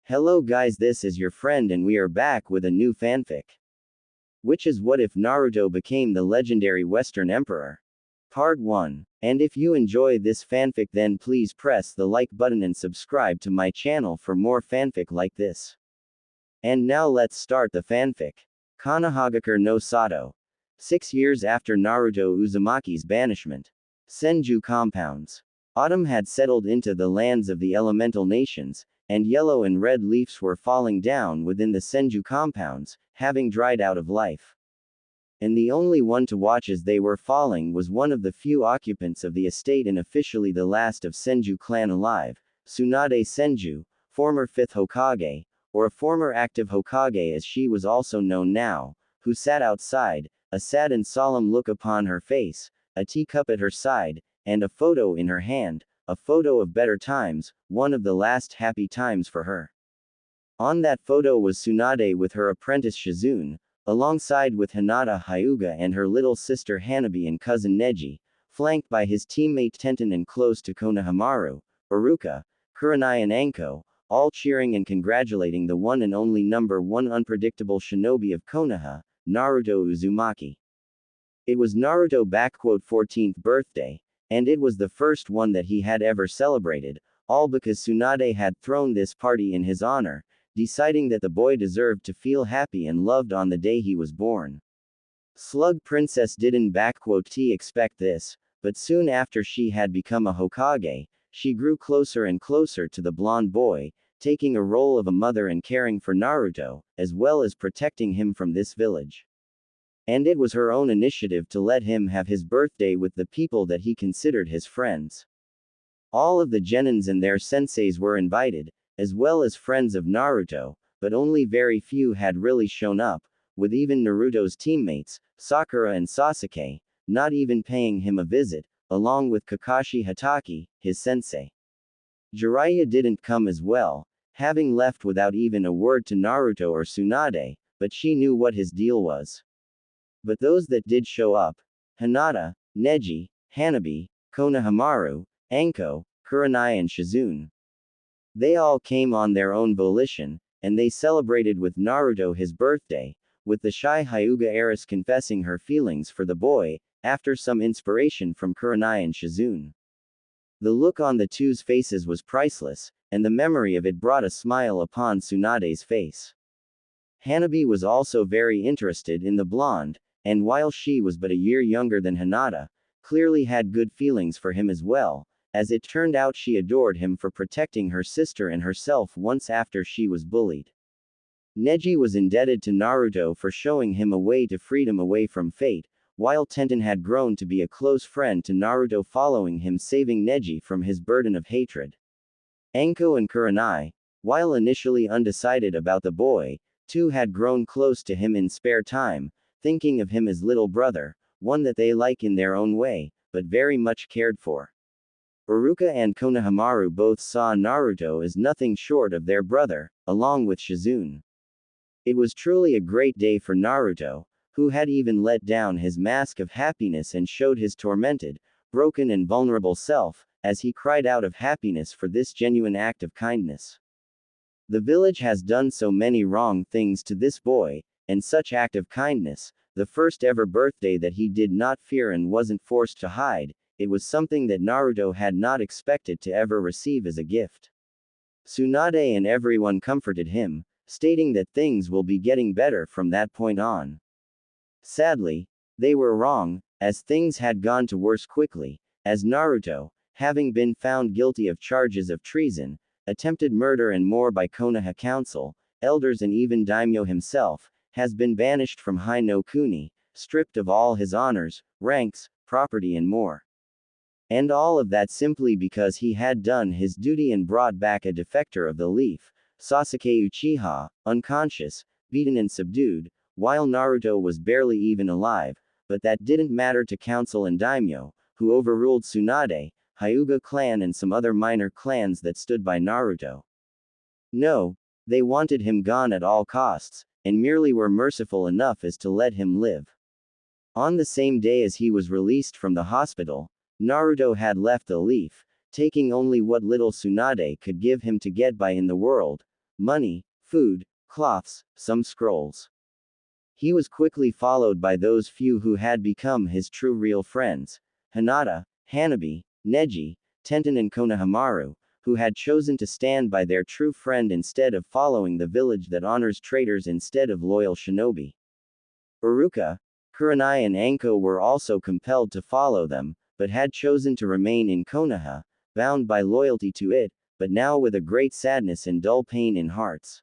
Hello guys, this is your friend and we are back with a new fanfic. Which is what if Naruto became the legendary Western Emperor? Part 1. And if you enjoy this fanfic then please press the like button and subscribe to my channel for more fanfic like this. And now let's start the fanfic. Konohagakure no Sato. 6 years after Naruto Uzumaki's banishment. Senju compounds. Autumn had settled into the lands of the elemental nations, and yellow and red leaves were falling down within the Senju compounds, having dried out of life. And the only one to watch as they were falling was one of the few occupants of the estate and officially the last of Senju clan alive, Tsunade Senju, former 5th Hokage, or a former active Hokage as she was also known now, who sat outside, a sad and solemn look upon her face, a teacup at her side, and a photo in her hand, a photo of better times, one of the last happy times for her. On that photo was Tsunade with her apprentice Shizune, alongside with Hinata Hyuga and her little sister Hanabi and cousin Neji, flanked by his teammate Tenten and close to Konohamaru, Iruka, Kurenai and Anko, all cheering and congratulating the one and only number one unpredictable shinobi of Konoha, Naruto Uzumaki. It was Naruto's 14th birthday, and it was the first one that he had ever celebrated, all because Tsunade had thrown this party in his honor, deciding that the boy deserved to feel happy and loved on the day he was born. Slug Princess didn't expect this, but soon after she had become a Hokage, she grew closer and closer to the blonde boy, taking a role of a mother and caring for Naruto, as well as protecting him from this village. And it was her own initiative to let him have his birthday with the people that he considered his friends. All of the genins and their senseis were invited, as well as friends of Naruto, but only very few had really shown up, with even Naruto's teammates, Sakura and Sasuke, not even paying him a visit, along with Kakashi Hatake, his sensei. Jiraiya didn't come as well, having left without even a word to Naruto or Tsunade, but she knew what his deal was. But those that did show up, Hinata, Neji, Hanabi, Konohamaru, Anko, Kurenai and Shizune. They all came on their own volition, and they celebrated with Naruto his birthday, with the shy Hyuga heiress confessing her feelings for the boy, after some inspiration from Kurenai and Shizune. The look on the two's faces was priceless, and the memory of it brought a smile upon Tsunade's face. Hanabi was also very interested in the blonde, and while she was but a year younger than Hinata, clearly had good feelings for him as well, as it turned out she adored him for protecting her sister and herself once after she was bullied. Neji was indebted to Naruto for showing him a way to freedom away from fate, while Tenten had grown to be a close friend to Naruto following him saving Neji from his burden of hatred. Anko and Kurenai, while initially undecided about the boy, too had grown close to him in spare time, thinking of him as little brother, one that they like in their own way, but very much cared for. Iruka and Konohamaru both saw Naruto as nothing short of their brother, along with Shizune. It was truly a great day for Naruto, who had even let down his mask of happiness and showed his tormented, broken and vulnerable self, as he cried out of happiness for this genuine act of kindness. The village has done so many wrong things to this boy, and such act of kindness, the first ever birthday that he did not fear and wasn't forced to hide, it was something that Naruto had not expected to ever receive as a gift. Tsunade and everyone comforted him, stating that things will be getting better from that point on. Sadly, they were wrong, as things had gone to worse quickly, as Naruto, having been found guilty of charges of treason, attempted murder and more by Konoha Council, elders and even Daimyo himself, has been banished from Hai no Kuni, stripped of all his honors, ranks, property and more. And all of that simply because he had done his duty and brought back a defector of the leaf, Sasuke Uchiha, unconscious, beaten and subdued, while Naruto was barely even alive, but that didn't matter to Council and Daimyo, who overruled Tsunade, Hyuga clan and some other minor clans that stood by Naruto. No, they wanted him gone at all costs, and merely were merciful enough as to let him live. On the same day as he was released from the hospital, Naruto had left the leaf, taking only what little Tsunade could give him to get by in the world, money, food, cloths, some scrolls. He was quickly followed by those few who had become his true real friends, Hinata, Hanabi, Neji, Tenten and Konohamaru, who had chosen to stand by their true friend instead of following the village that honors traitors instead of loyal shinobi. Uruka, Kurenai and Anko were also compelled to follow them, but had chosen to remain in Konoha, bound by loyalty to it, but now with a great sadness and dull pain in hearts.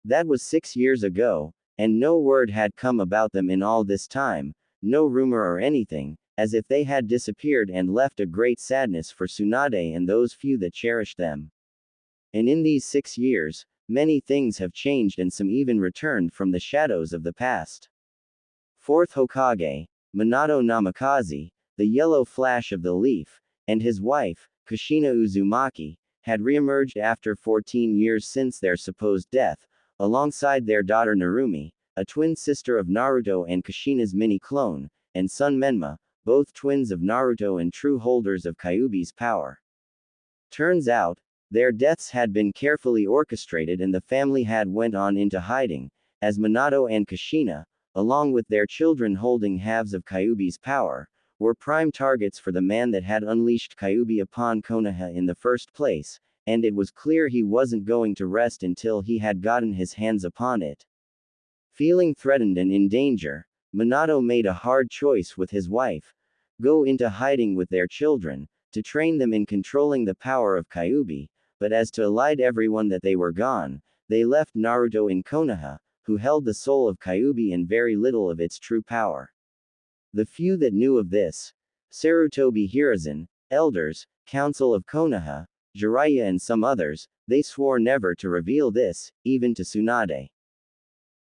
That was 6 years ago, and no word had come about them in all this time, no rumor or anything, as if they had disappeared and left a great sadness for Tsunade and those few that cherished them. And in these 6 years, many things have changed and some even returned from the shadows of the past. Fourth Hokage, Minato Namikaze, the yellow flash of the leaf, and his wife, Kushina Uzumaki, had reemerged after 14 years since their supposed death, alongside their daughter Narumi, a twin sister of Naruto and Kushina's mini-clone, and son Menma, both twins of Naruto and true holders of Kyuubi's power. Turns out, their deaths had been carefully orchestrated and the family had went on into hiding, as Minato and Kushina, along with their children holding halves of Kyuubi's power, were prime targets for the man that had unleashed Kyuubi upon Konoha in the first place, and it was clear he wasn't going to rest until he had gotten his hands upon it. Feeling threatened and in danger, Minato made a hard choice with his wife: go into hiding with their children, to train them in controlling the power of Kyuubi, but as to elide everyone that they were gone, they left Naruto in Konoha, who held the soul of Kyuubi and very little of its true power. The few that knew of this, Sarutobi Hiruzen, elders, council of Konoha, Jiraiya and some others, they swore never to reveal this, even to Tsunade.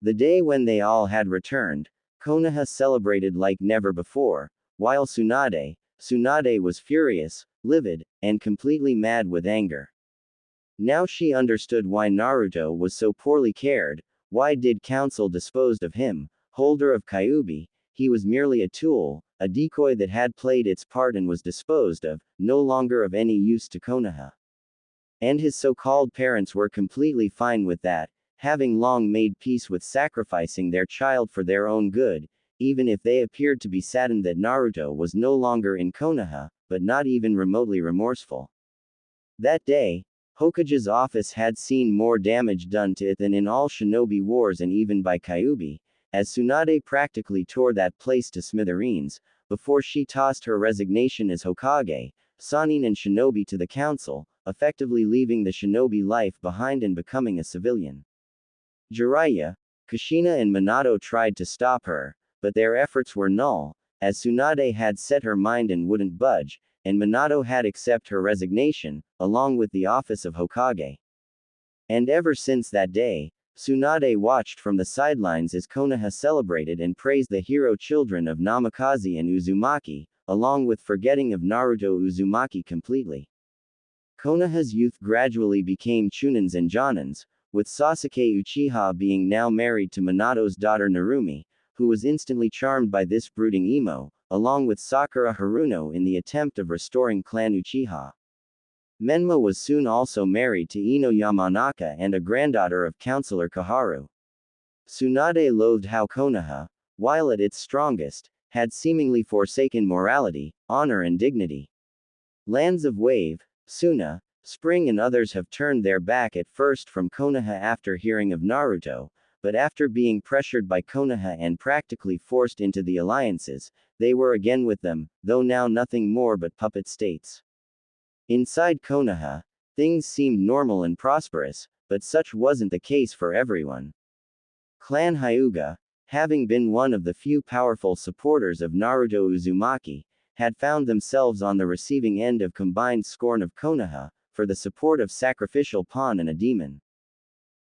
The day when they all had returned, Konoha celebrated like never before, while Tsunade was furious, livid, and completely mad with anger. Now she understood why Naruto was so poorly cared. Why did council dispose of him, holder of Kyuubi? He was merely a tool, a decoy that had played its part and was disposed of, no longer of any use to Konoha. And his so-called parents were completely fine with that, having long made peace with sacrificing their child for their own good, even if they appeared to be saddened that Naruto was no longer in Konoha, but not even remotely remorseful. That day, Hokage's office had seen more damage done to it than in all shinobi wars and even by Kyuubi, as Tsunade practically tore that place to smithereens, before she tossed her resignation as Hokage, Sannin and shinobi to the council, effectively leaving the shinobi life behind and becoming a civilian. Jiraiya, Kushina and Minato tried to stop her, but their efforts were null, as Tsunade had set her mind and wouldn't budge, and Minato had accepted her resignation, along with the office of Hokage. And ever since that day, Tsunade watched from the sidelines as Konoha celebrated and praised the hero children of Namikaze and Uzumaki, along with forgetting of Naruto Uzumaki completely. Konoha's youth gradually became Chunins and Jonins, with Sasuke Uchiha being now married to Minato's daughter Narumi, who was instantly charmed by this brooding emo, along with Sakura Haruno in the attempt of restoring Clan Uchiha. Menma was soon also married to Ino Yamanaka and a granddaughter of Councillor Kaharu. Tsunade loathed how Konoha, while at its strongest, had seemingly forsaken morality, honor and dignity. Lands of Wave, Suna, Spring and others have turned their back at first from Konoha after hearing of Naruto, but after being pressured by Konoha and practically forced into the alliances, they were again with them, though now nothing more but puppet states. Inside Konoha, things seemed normal and prosperous, but such wasn't the case for everyone. Clan Hyuga, having been one of the few powerful supporters of Naruto Uzumaki, had found themselves on the receiving end of combined scorn of Konoha, for the support of sacrificial pawn and a demon.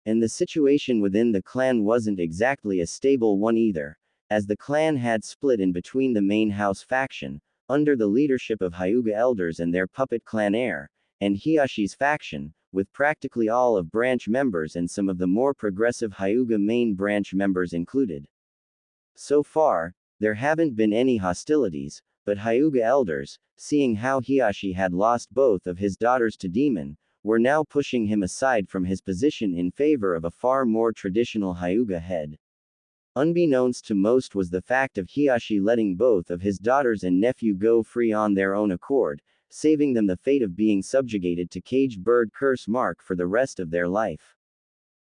And the situation within the clan wasn't exactly a stable one either, as the clan had split in between the main house faction, under the leadership of Hyuga elders and their puppet clan heir, and Hiyashi's faction, with practically all of branch members and some of the more progressive Hyuga main branch members included. So far, there haven't been any hostilities, but Hyuga elders, seeing how Hiyashi had lost both of his daughters to demon, were now pushing him aside from his position in favor of a far more traditional Hyuga head. Unbeknownst to most was the fact of Hiyashi letting both of his daughters and nephew go free on their own accord, saving them the fate of being subjugated to caged bird curse mark for the rest of their life.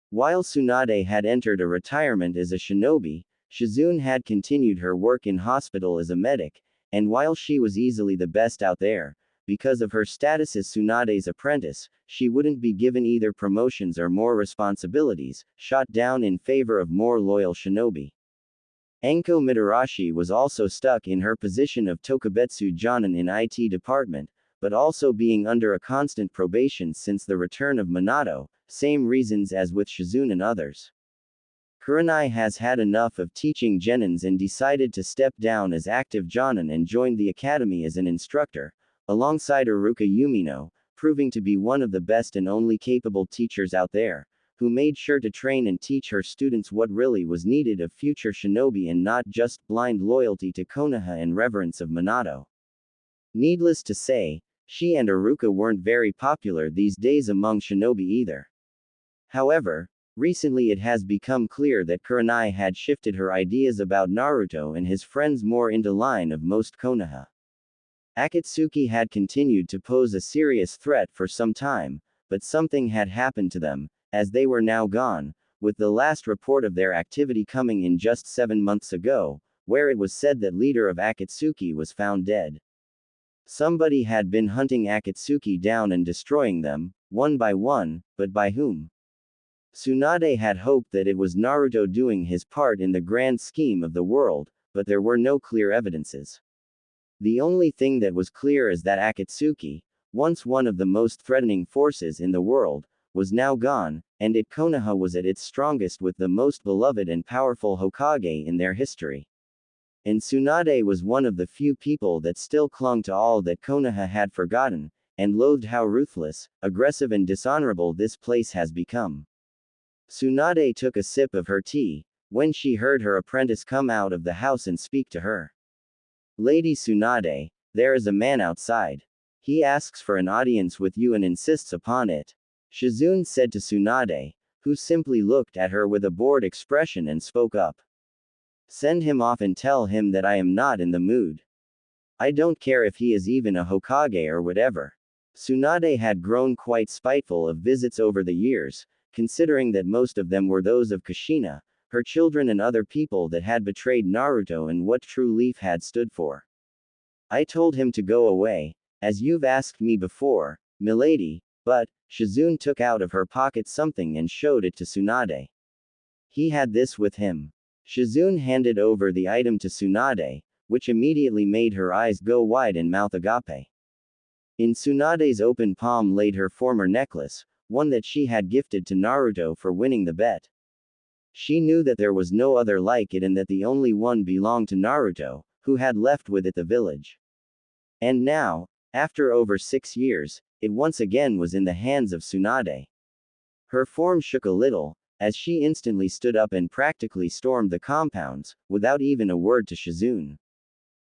While Tsunade had entered a retirement as a shinobi, Shizune had continued her work in hospital as a medic, and while she was easily the best out there, because of her status as Tsunade's apprentice, she wouldn't be given either promotions or more responsibilities, shot down in favor of more loyal shinobi. Enko Mitarashi was also stuck in her position of Tokubetsu Jonin in IT department, but also being under a constant probation since the return of Minato, same reasons as with Shizune and others. Kurenai has had enough of teaching genins and decided to step down as active Jonin and joined the academy as an instructor, alongside Iruka Yumino, proving to be one of the best and only capable teachers out there, who made sure to train and teach her students what really was needed of future shinobi and not just blind loyalty to Konoha and reverence of Minato. Needless to say, she and Iruka weren't very popular these days among shinobi either. However, recently it has become clear that Kurenai had shifted her ideas about Naruto and his friends more into line of most Konoha. Akatsuki had continued to pose a serious threat for some time, but something had happened to them, as they were now gone, with the last report of their activity coming in just 7 months ago, where it was said that leader of Akatsuki was found dead. Somebody had been hunting Akatsuki down and destroying them, one by one, but by whom? Tsunade had hoped that it was Naruto doing his part in the grand scheme of the world, but there were no clear evidences. The only thing that was clear is that Akatsuki, once one of the most threatening forces in the world, was now gone, and Konoha was at its strongest with the most beloved and powerful Hokage in their history. And Tsunade was one of the few people that still clung to all that Konoha had forgotten, and loathed how ruthless, aggressive and dishonorable this place has become. Tsunade took a sip of her tea, when she heard her apprentice come out of the house and speak to her. Lady Tsunade, there is a man outside. He asks for an audience with you and insists upon it. Shizune said to Tsunade, who simply looked at her with a bored expression and spoke up. Send him off and tell him that I am not in the mood. I don't care if he is even a Hokage or whatever. Tsunade had grown quite spiteful of visits over the years, considering that most of them were those of Kushina, her children and other people that had betrayed Naruto and what True Leaf had stood for. I told him to go away, as you've asked me before, milady, but, Shizune took out of her pocket something and showed it to Tsunade. He had this with him. Shizune handed over the item to Tsunade, which immediately made her eyes go wide and mouth agape. In Tsunade's open palm laid her former necklace, one that she had gifted to Naruto for winning the bet. She knew that there was no other like it and that the only one belonged to Naruto, who had left with it the village. And now, after over 6 years, it once again was in the hands of Tsunade. Her form shook a little, as she instantly stood up and practically stormed the compounds, without even a word to Shizune.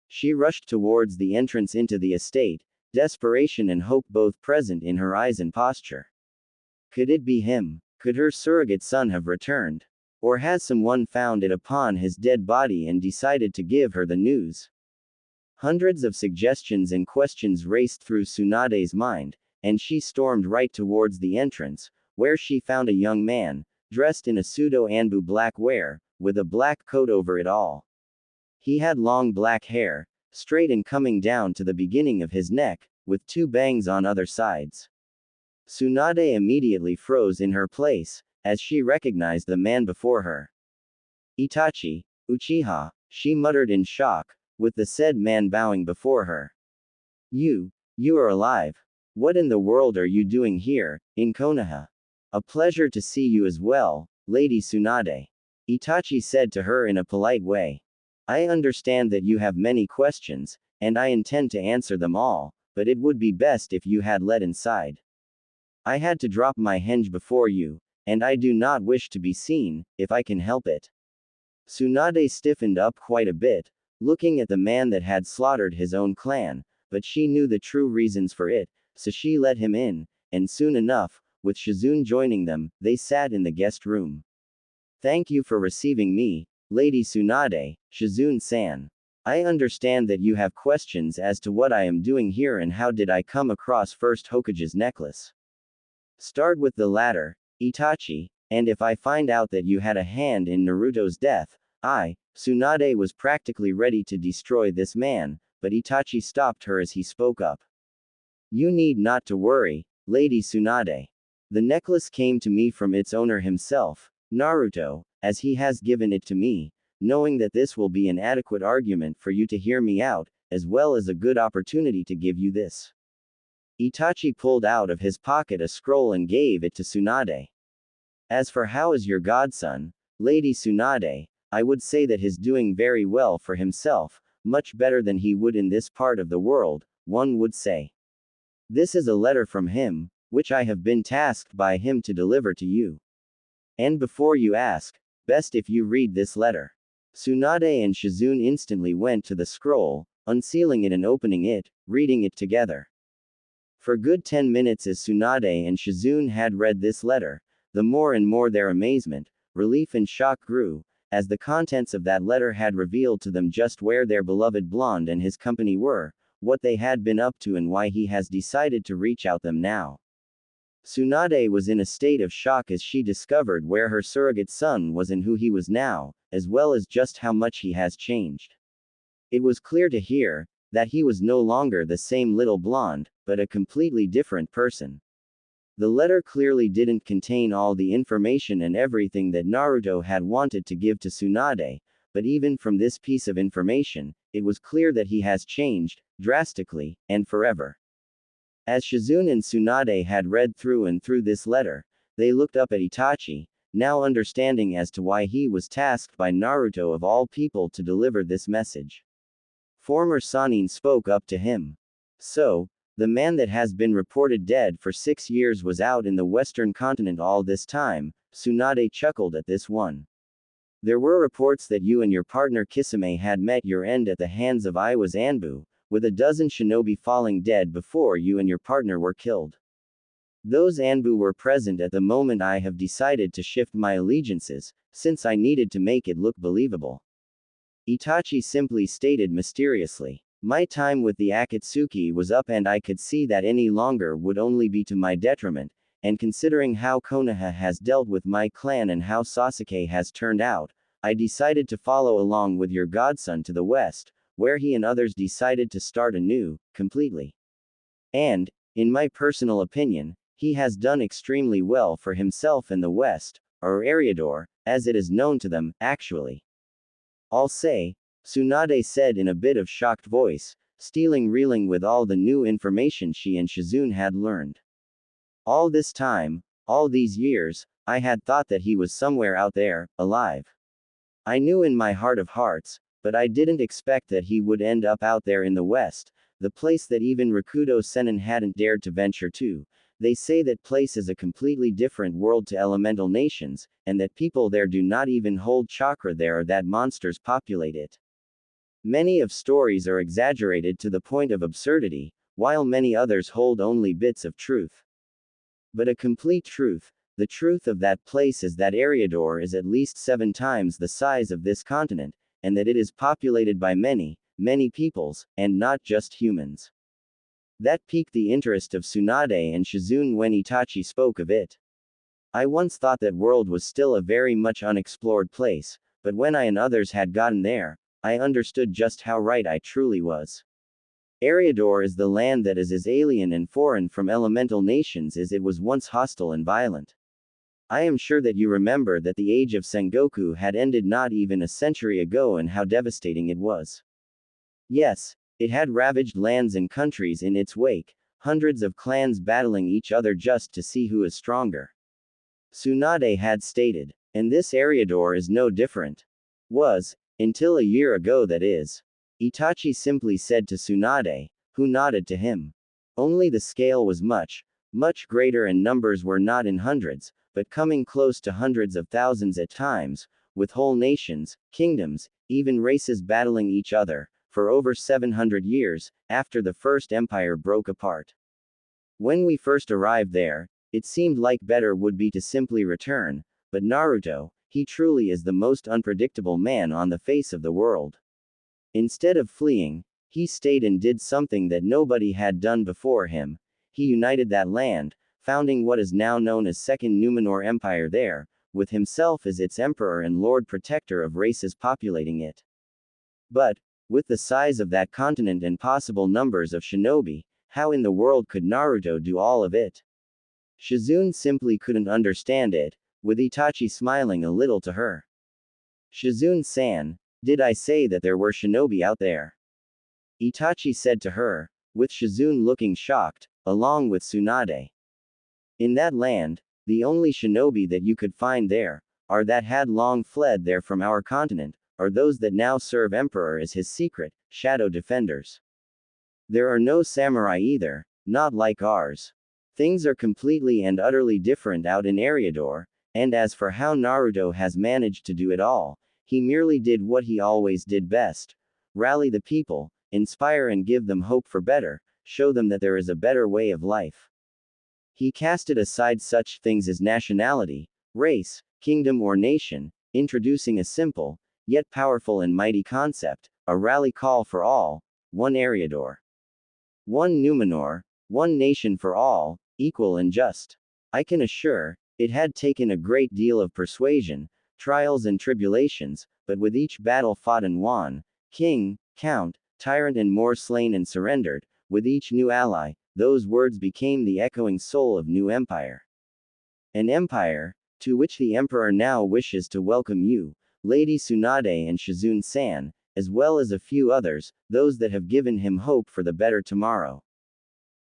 She rushed towards the entrance into the estate, desperation and hope both present in her eyes and posture. Could it be him? Could her surrogate son have returned? Or has someone found it upon his dead body and decided to give her the news? Hundreds of suggestions and questions raced through Tsunade's mind, and she stormed right towards the entrance, where she found a young man, dressed in a pseudo-Anbu black wear, with a black coat over it all. He had long black hair, straight and coming down to the beginning of his neck, with 2 bangs on other sides. Tsunade immediately froze in her place, as she recognized the man before her. Itachi, Uchiha, she muttered in shock, with the said man bowing before her. You are alive. What in the world are you doing here, in Konoha? A pleasure to see you as well, Lady Tsunade. Itachi said to her in a polite way. I understand that you have many questions, and I intend to answer them all, but it would be best if you had let inside. I had to drop my henge before you, and I do not wish to be seen, if I can help it. Tsunade stiffened up quite a bit, looking at the man that had slaughtered his own clan, but she knew the true reasons for it, so she let him in, and soon enough, with Shizune joining them, they sat in the guest room. Thank you for receiving me, Lady Tsunade, Shizune-san. I understand that you have questions as to what I am doing here and how did I come across First Hokage's necklace. Start with the latter, Itachi, and if I find out that you had a hand in Naruto's death, Tsunade was practically ready to destroy this man, but Itachi stopped her as he spoke up. You need not to worry, Lady Tsunade. The necklace came to me from its owner himself, Naruto, as he has given it to me, knowing that this will be an adequate argument for you to hear me out, as well as a good opportunity to give you this. Itachi pulled out of his pocket a scroll and gave it to Tsunade. As for how is your godson, Lady Tsunade, I would say that he's doing very well for himself, much better than he would in this part of the world, one would say. This is a letter from him, which I have been tasked by him to deliver to you. And before you ask, best if you read this letter. Tsunade and Shizune instantly went to the scroll, unsealing it and opening it, reading it together. For good 10 minutes as Tsunade and Shizune had read this letter, the more and more their amazement, relief and shock grew, as the contents of that letter had revealed to them just where their beloved blonde and his company were, what they had been up to and why he has decided to reach out them now. Tsunade was in a state of shock as she discovered where her surrogate son was and who he was now, as well as just how much he has changed. It was clear to hear that he was no longer the same little blonde, but a completely different person. The letter clearly didn't contain all the information and everything that Naruto had wanted to give to Tsunade, but even from this piece of information, it was clear that he has changed, drastically, and forever. As Shizune and Tsunade had read through and through this letter, they looked up at Itachi, now understanding as to why he was tasked by Naruto of all people to deliver this message. Former Sannin spoke up to him. So, the man that has been reported dead for 6 years was out in the western continent all this time, Tsunade chuckled at this one. There were reports that you and your partner Kisame had met your end at the hands of Iwa's Anbu, with a dozen shinobi falling dead before you and your partner were killed. Those Anbu were present at the moment I have decided to shift my allegiances, since I needed to make it look believable. Itachi simply stated mysteriously. My time with the Akatsuki was up and I could see that any longer would only be to my detriment, and considering how Konoha has dealt with my clan and how Sasuke has turned out, I decided to follow along with your godson to the west, where he and others decided to start anew, completely. And, in my personal opinion, he has done extremely well for himself in the west, or Eriador, as it is known to them, actually. I'll say, Tsunade said in a bit of shocked voice, reeling with all the new information she and Shizune had learned. All this time, all these years, I had thought that he was somewhere out there, alive. I knew in my heart of hearts, but I didn't expect that he would end up out there in the west, the place that even Rakudo Sennin hadn't dared to venture to. They say that place is a completely different world to elemental nations, and that people there do not even hold chakra there or that monsters populate it. Many of stories are exaggerated to the point of absurdity, while many others hold only bits of truth. But a complete truth, the truth of that place is that Eriador is at least 7 times the size of this continent, and that it is populated by many, many peoples, and not just humans. That piqued the interest of Tsunade and Shizune when Itachi spoke of it. I once thought that world was still a very much unexplored place, but when I and others had gotten there, I understood just how right I truly was. Eriador is the land that is as alien and foreign from elemental nations as it was once hostile and violent. I am sure that you remember that the age of Sengoku had ended not even a century ago and how devastating it was. Yes, it had ravaged lands and countries in its wake, hundreds of clans battling each other just to see who is stronger. Tsunade had stated, and this Eriador is no different. Was, until a year ago that is. Itachi simply said to Tsunade, who nodded to him. Only the scale was much, much greater and numbers were not in hundreds, but coming close to hundreds of thousands at times, with whole nations, kingdoms, even races battling each other, for over 700 years, after the First Empire broke apart. When we first arrived there, it seemed like better would be to simply return, but Naruto, he truly is the most unpredictable man on the face of the world. Instead of fleeing, he stayed and did something that nobody had done before him. He united that land, founding what is now known as Second Numenor Empire there, with himself as its emperor and lord protector of races populating it. But, with the size of that continent and possible numbers of shinobi, how in the world could Naruto do all of it? Shizune simply couldn't understand it, with Itachi smiling a little to her. Shizune-san, did I say that there were shinobi out there? Itachi said to her, with Shizune looking shocked, along with Tsunade. In that land, the only shinobi that you could find there, are that had long fled there from our continent, or those that now serve Emperor as his secret, shadow defenders. There are no samurai either, not like ours. Things are completely and utterly different out in Eriador, and as for how Naruto has managed to do it all, he merely did what he always did best: rally the people, inspire and give them hope for better, show them that there is a better way of life. He casted aside such things as nationality, race, kingdom or nation, introducing a simple, yet powerful and mighty concept, a rally call for all, one Eriador. One Numenor, one nation for all, equal and just. I can assure, it had taken a great deal of persuasion, trials and tribulations, but with each battle fought and won, king, count, tyrant and more slain and surrendered, with each new ally, those words became the echoing soul of new empire. An empire, to which the emperor now wishes to welcome you, Lady Tsunade and Shizune-san, as well as a few others, those that have given him hope for the better tomorrow.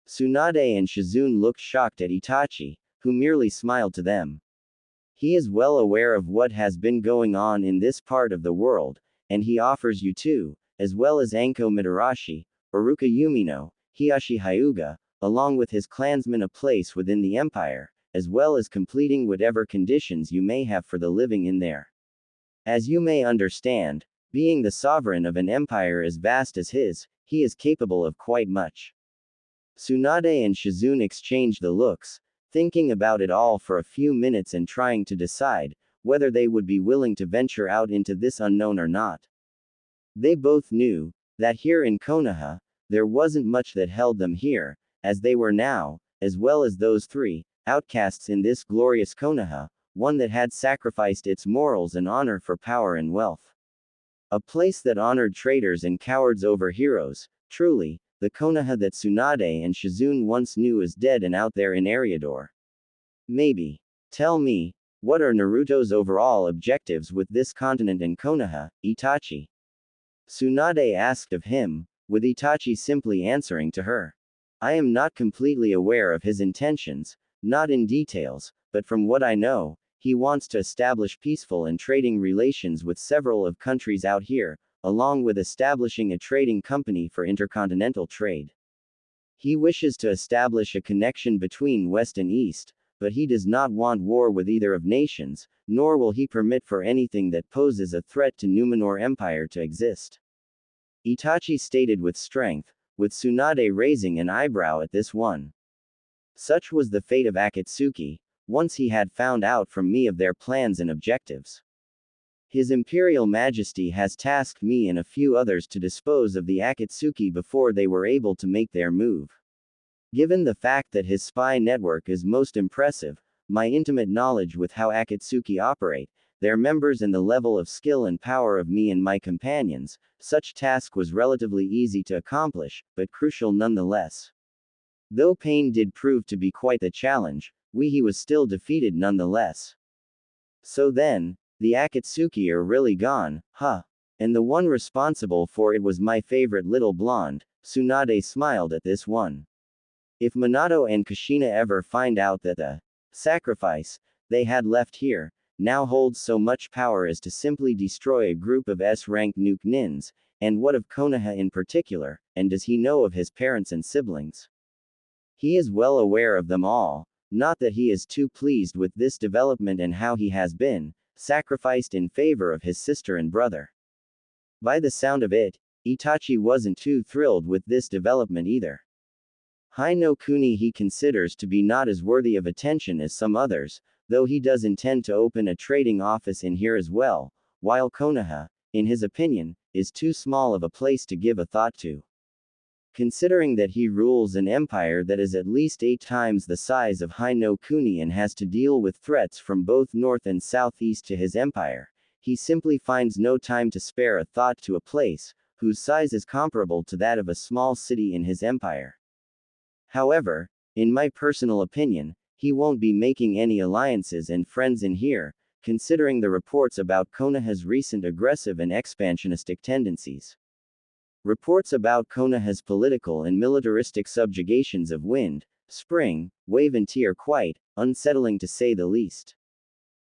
Tsunade and Shizune looked shocked at Itachi, who merely smiled to them. He is well aware of what has been going on in this part of the world, and he offers you too, as well as Anko Mitarashi, Uruka Yumino, Hiyashi Hyuga, along with his clansmen a place within the empire, as well as completing whatever conditions you may have for the living in there. As you may understand, being the sovereign of an empire as vast as his, he is capable of quite much. Tsunade and Shizune exchanged the looks, thinking about it all for a few minutes and trying to decide whether they would be willing to venture out into this unknown or not. They both knew that here in Konoha, there wasn't much that held them here, as they were now, as well as those three outcasts in this glorious Konoha, one that had sacrificed its morals and honor for power and wealth. A place that honored traitors and cowards over heroes, truly, the Konoha that Tsunade and Shizune once knew is dead and out there in Eriador. Maybe. Tell me, what are Naruto's overall objectives with this continent and Konoha, Itachi? Tsunade asked of him, with Itachi simply answering to her. I am not completely aware of his intentions, not in details, but from what I know, he wants to establish peaceful and trading relations with several of countries out here, along with establishing a trading company for intercontinental trade. He wishes to establish a connection between West and East, but he does not want war with either of nations, nor will he permit for anything that poses a threat to Numenor Empire to exist. Itachi stated with strength, with Tsunade raising an eyebrow at this one. Such was the fate of Akatsuki, once he had found out from me of their plans and objectives. His Imperial Majesty has tasked me and a few others to dispose of the Akatsuki before they were able to make their move. Given the fact that his spy network is most impressive, my intimate knowledge with how Akatsuki operate, their members and the level of skill and power of me and my companions, such task was relatively easy to accomplish, but crucial nonetheless. Though pain did prove to be quite the challenge, he was still defeated nonetheless. So then, the Akatsuki are really gone, huh? And the one responsible for it was my favorite little blonde. Tsunade smiled at this one. If Minato and Kushina ever find out that the sacrifice they had left here now holds so much power as to simply destroy a group of S-rank nuke nins, and what of Konoha in particular, and does he know of his parents and siblings? He is well aware of them all, not that he is too pleased with this development and how he has been sacrificed in favor of his sister and brother. By the sound of it, Itachi wasn't too thrilled with this development either. Hino Kuni he considers to be not as worthy of attention as some others, though he does intend to open a trading office in here as well, while Konoha, in his opinion, is too small of a place to give a thought to. Considering that he rules an empire that is at least 8 times the size of Hino Kuni and has to deal with threats from both north and southeast to his empire, he simply finds no time to spare a thought to a place whose size is comparable to that of a small city in his empire. However, in my personal opinion, he won't be making any alliances and friends in here, considering the reports about Konoha's recent aggressive and expansionistic tendencies. Reports about Konoha's political and militaristic subjugations of Wind, Spring, Wave and Tea are quite unsettling to say the least.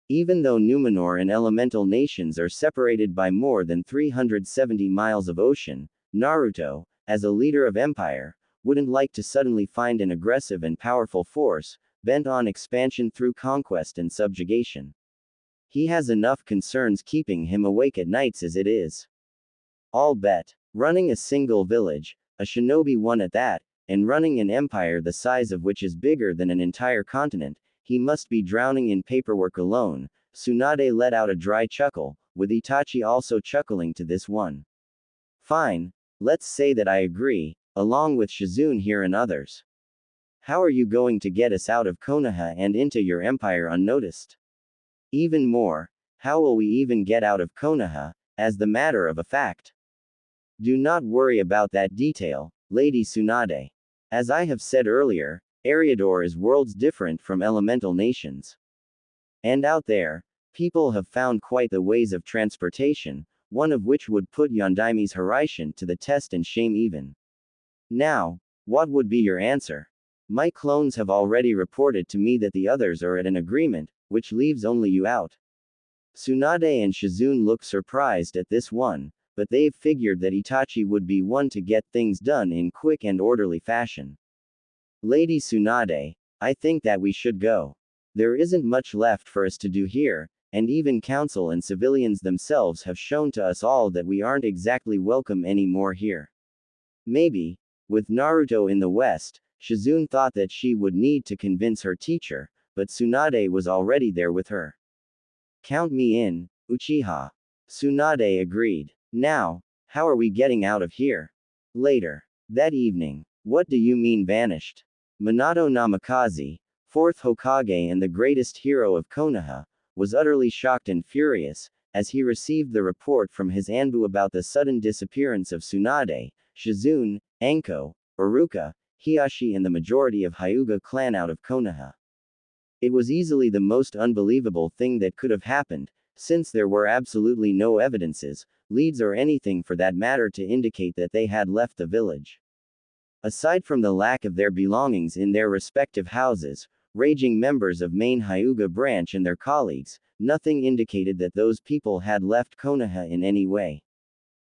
Even though Numenor and elemental nations are separated by more than 370 miles of ocean, Naruto, as a leader of empire, wouldn't like to suddenly find an aggressive and powerful force, bent on expansion through conquest and subjugation. He has enough concerns keeping him awake at nights as it is. I'll bet. Running a single village, a shinobi one at that, and running an empire the size of which is bigger than an entire continent, he must be drowning in paperwork alone. Tsunade let out a dry chuckle, with Itachi also chuckling to this one. Fine, let's say that I agree, along with Shizune here and others. How are you going to get us out of Konoha and into your empire unnoticed? Even more, how will we even get out of Konoha, as the matter of a fact? Do not worry about that detail, Lady Tsunade. As I have said earlier, Eriador is worlds different from elemental nations. And out there, people have found quite the ways of transportation, one of which would put Yondaimi's Hiraishin to the test and shame even. Now, what would be your answer? My clones have already reported to me that the others are at an agreement, which leaves only you out. Tsunade and Shizune look surprised at this one, but they've figured that Itachi would be one to get things done in quick and orderly fashion. Lady Tsunade, I think that we should go. There isn't much left for us to do here, and even council and civilians themselves have shown to us all that we aren't exactly welcome anymore here. Maybe, with Naruto in the west, Shizune thought that she would need to convince her teacher, but Tsunade was already there with her. Count me in, Uchiha. Tsunade agreed. Now, how are we getting out of here? Later. That evening. What do you mean vanished? Minato Namikaze, 4th Hokage and the greatest hero of Konoha, was utterly shocked and furious, as he received the report from his Anbu about the sudden disappearance of Tsunade, Shizune, Anko, Iruka, Hiashi and the majority of Hyuga clan out of Konoha. It was easily the most unbelievable thing that could have happened, since there were absolutely no evidences, leads or anything for that matter to indicate that they had left the village. Aside from the lack of their belongings in their respective houses, raging members of main Hyuga branch and their colleagues, nothing indicated that those people had left Konoha in any way.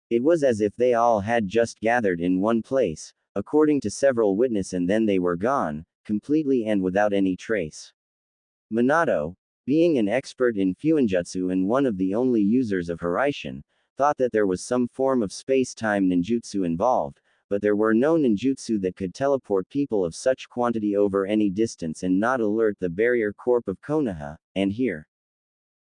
It was as if they all had just gathered in one place, according to several witnesses, and then they were gone, completely and without any trace. Minato, being an expert in Fuinjutsu and one of the only users of Hiraishin, thought that there was some form of space-time ninjutsu involved, but there were no ninjutsu that could teleport people of such quantity over any distance and not alert the barrier corp of Konoha, and here.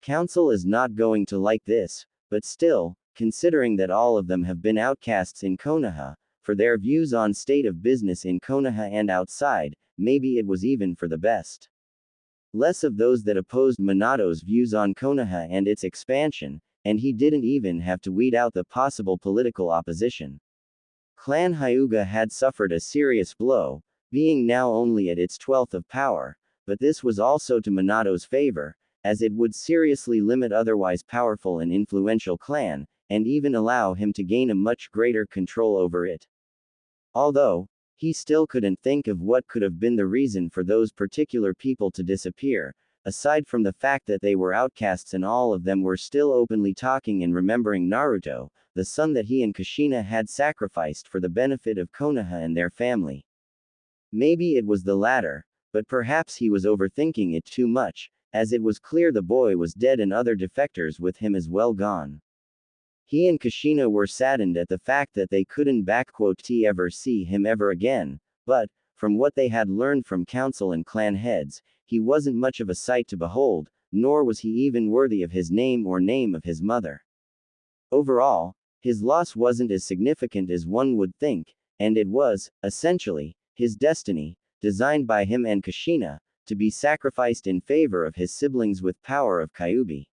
Council is not going to like this, but still, considering that all of them have been outcasts in Konoha, for their views on state of business in Konoha and outside, maybe it was even for the best. Less of those that opposed Minato's views on Konoha and its expansion, and he didn't even have to weed out the possible political opposition. Clan Hyuga had suffered a serious blow, being now only at its 12th of power, but this was also to Minato's favor, as it would seriously limit otherwise powerful and influential clan, and even allow him to gain a much greater control over it. Although, he still couldn't think of what could have been the reason for those particular people to disappear, aside from the fact that they were outcasts and all of them were still openly talking and remembering Naruto, the son that he and Kushina had sacrificed for the benefit of Konoha and their family. Maybe it was the latter, but perhaps he was overthinking it too much, as it was clear the boy was dead and other defectors with him as well gone. He and Kushina were saddened at the fact that they couldn't ever see him ever again, but, from what they had learned from council and clan heads, he wasn't much of a sight to behold, nor was he even worthy of his name or name of his mother. Overall, his loss wasn't as significant as one would think, and it was, essentially, his destiny, designed by him and Kushina, to be sacrificed in favor of his siblings with power of Kyuubi.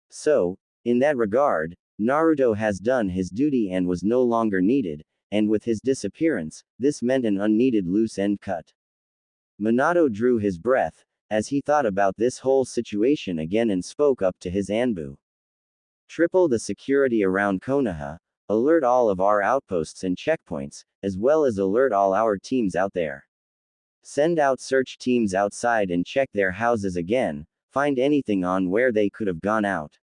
So, in that regard, Naruto has done his duty and was no longer needed, and with his disappearance, this meant an unneeded loose end cut. Minato drew his breath, as he thought about this whole situation again and spoke up to his Anbu. Triple the security around Konoha, alert all of our outposts and checkpoints, as well as alert all our teams out there. Send out search teams outside and check their houses again, find anything on where they could have gone out.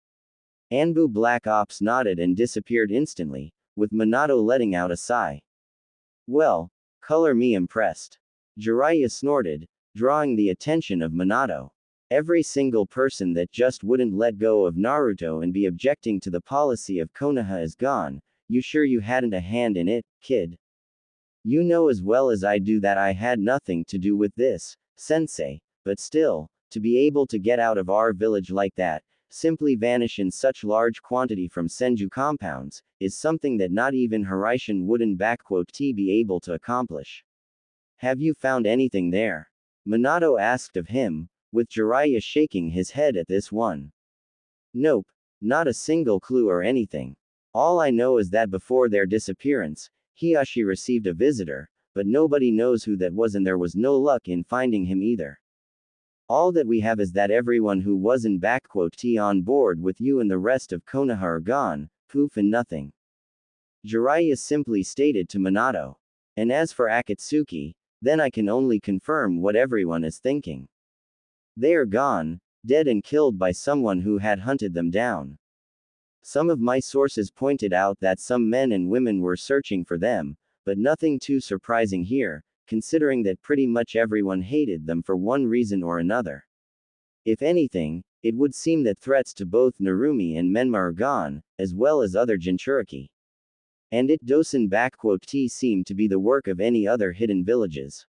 Anbu Black Ops nodded and disappeared instantly, with Minato letting out a sigh. Well, color me impressed. Jiraiya snorted, drawing the attention of Minato. Every single person that just wouldn't let go of Naruto and be objecting to the policy of Konoha is gone. You sure you hadn't a hand in it, kid? You know as well as I do that I had nothing to do with this, sensei, but still, to be able to get out of our village like that, simply vanish in such large quantity from Senju compounds, is something that not even Hiraishin wouldn't be able to accomplish. Have you found anything there? Minato asked of him, with Jiraiya shaking his head at this one. Nope, not a single clue or anything. All I know is that before their disappearance, Hiyashi received a visitor, but nobody knows who that was and there was no luck in finding him either. All that we have is that everyone who wasn't on board with you and the rest of Konoha are gone, poof and nothing. Jiraiya simply stated to Minato. And as for Akatsuki, then I can only confirm what everyone is thinking. They are gone, dead and killed by someone who had hunted them down. Some of my sources pointed out that some men and women were searching for them, but nothing too surprising here, considering that pretty much everyone hated them for one reason or another. If anything, it would seem that threats to both Narumi and Menma are gone, as well as other Jinchuriki. And it doesn't seem to be the work of any other hidden villages.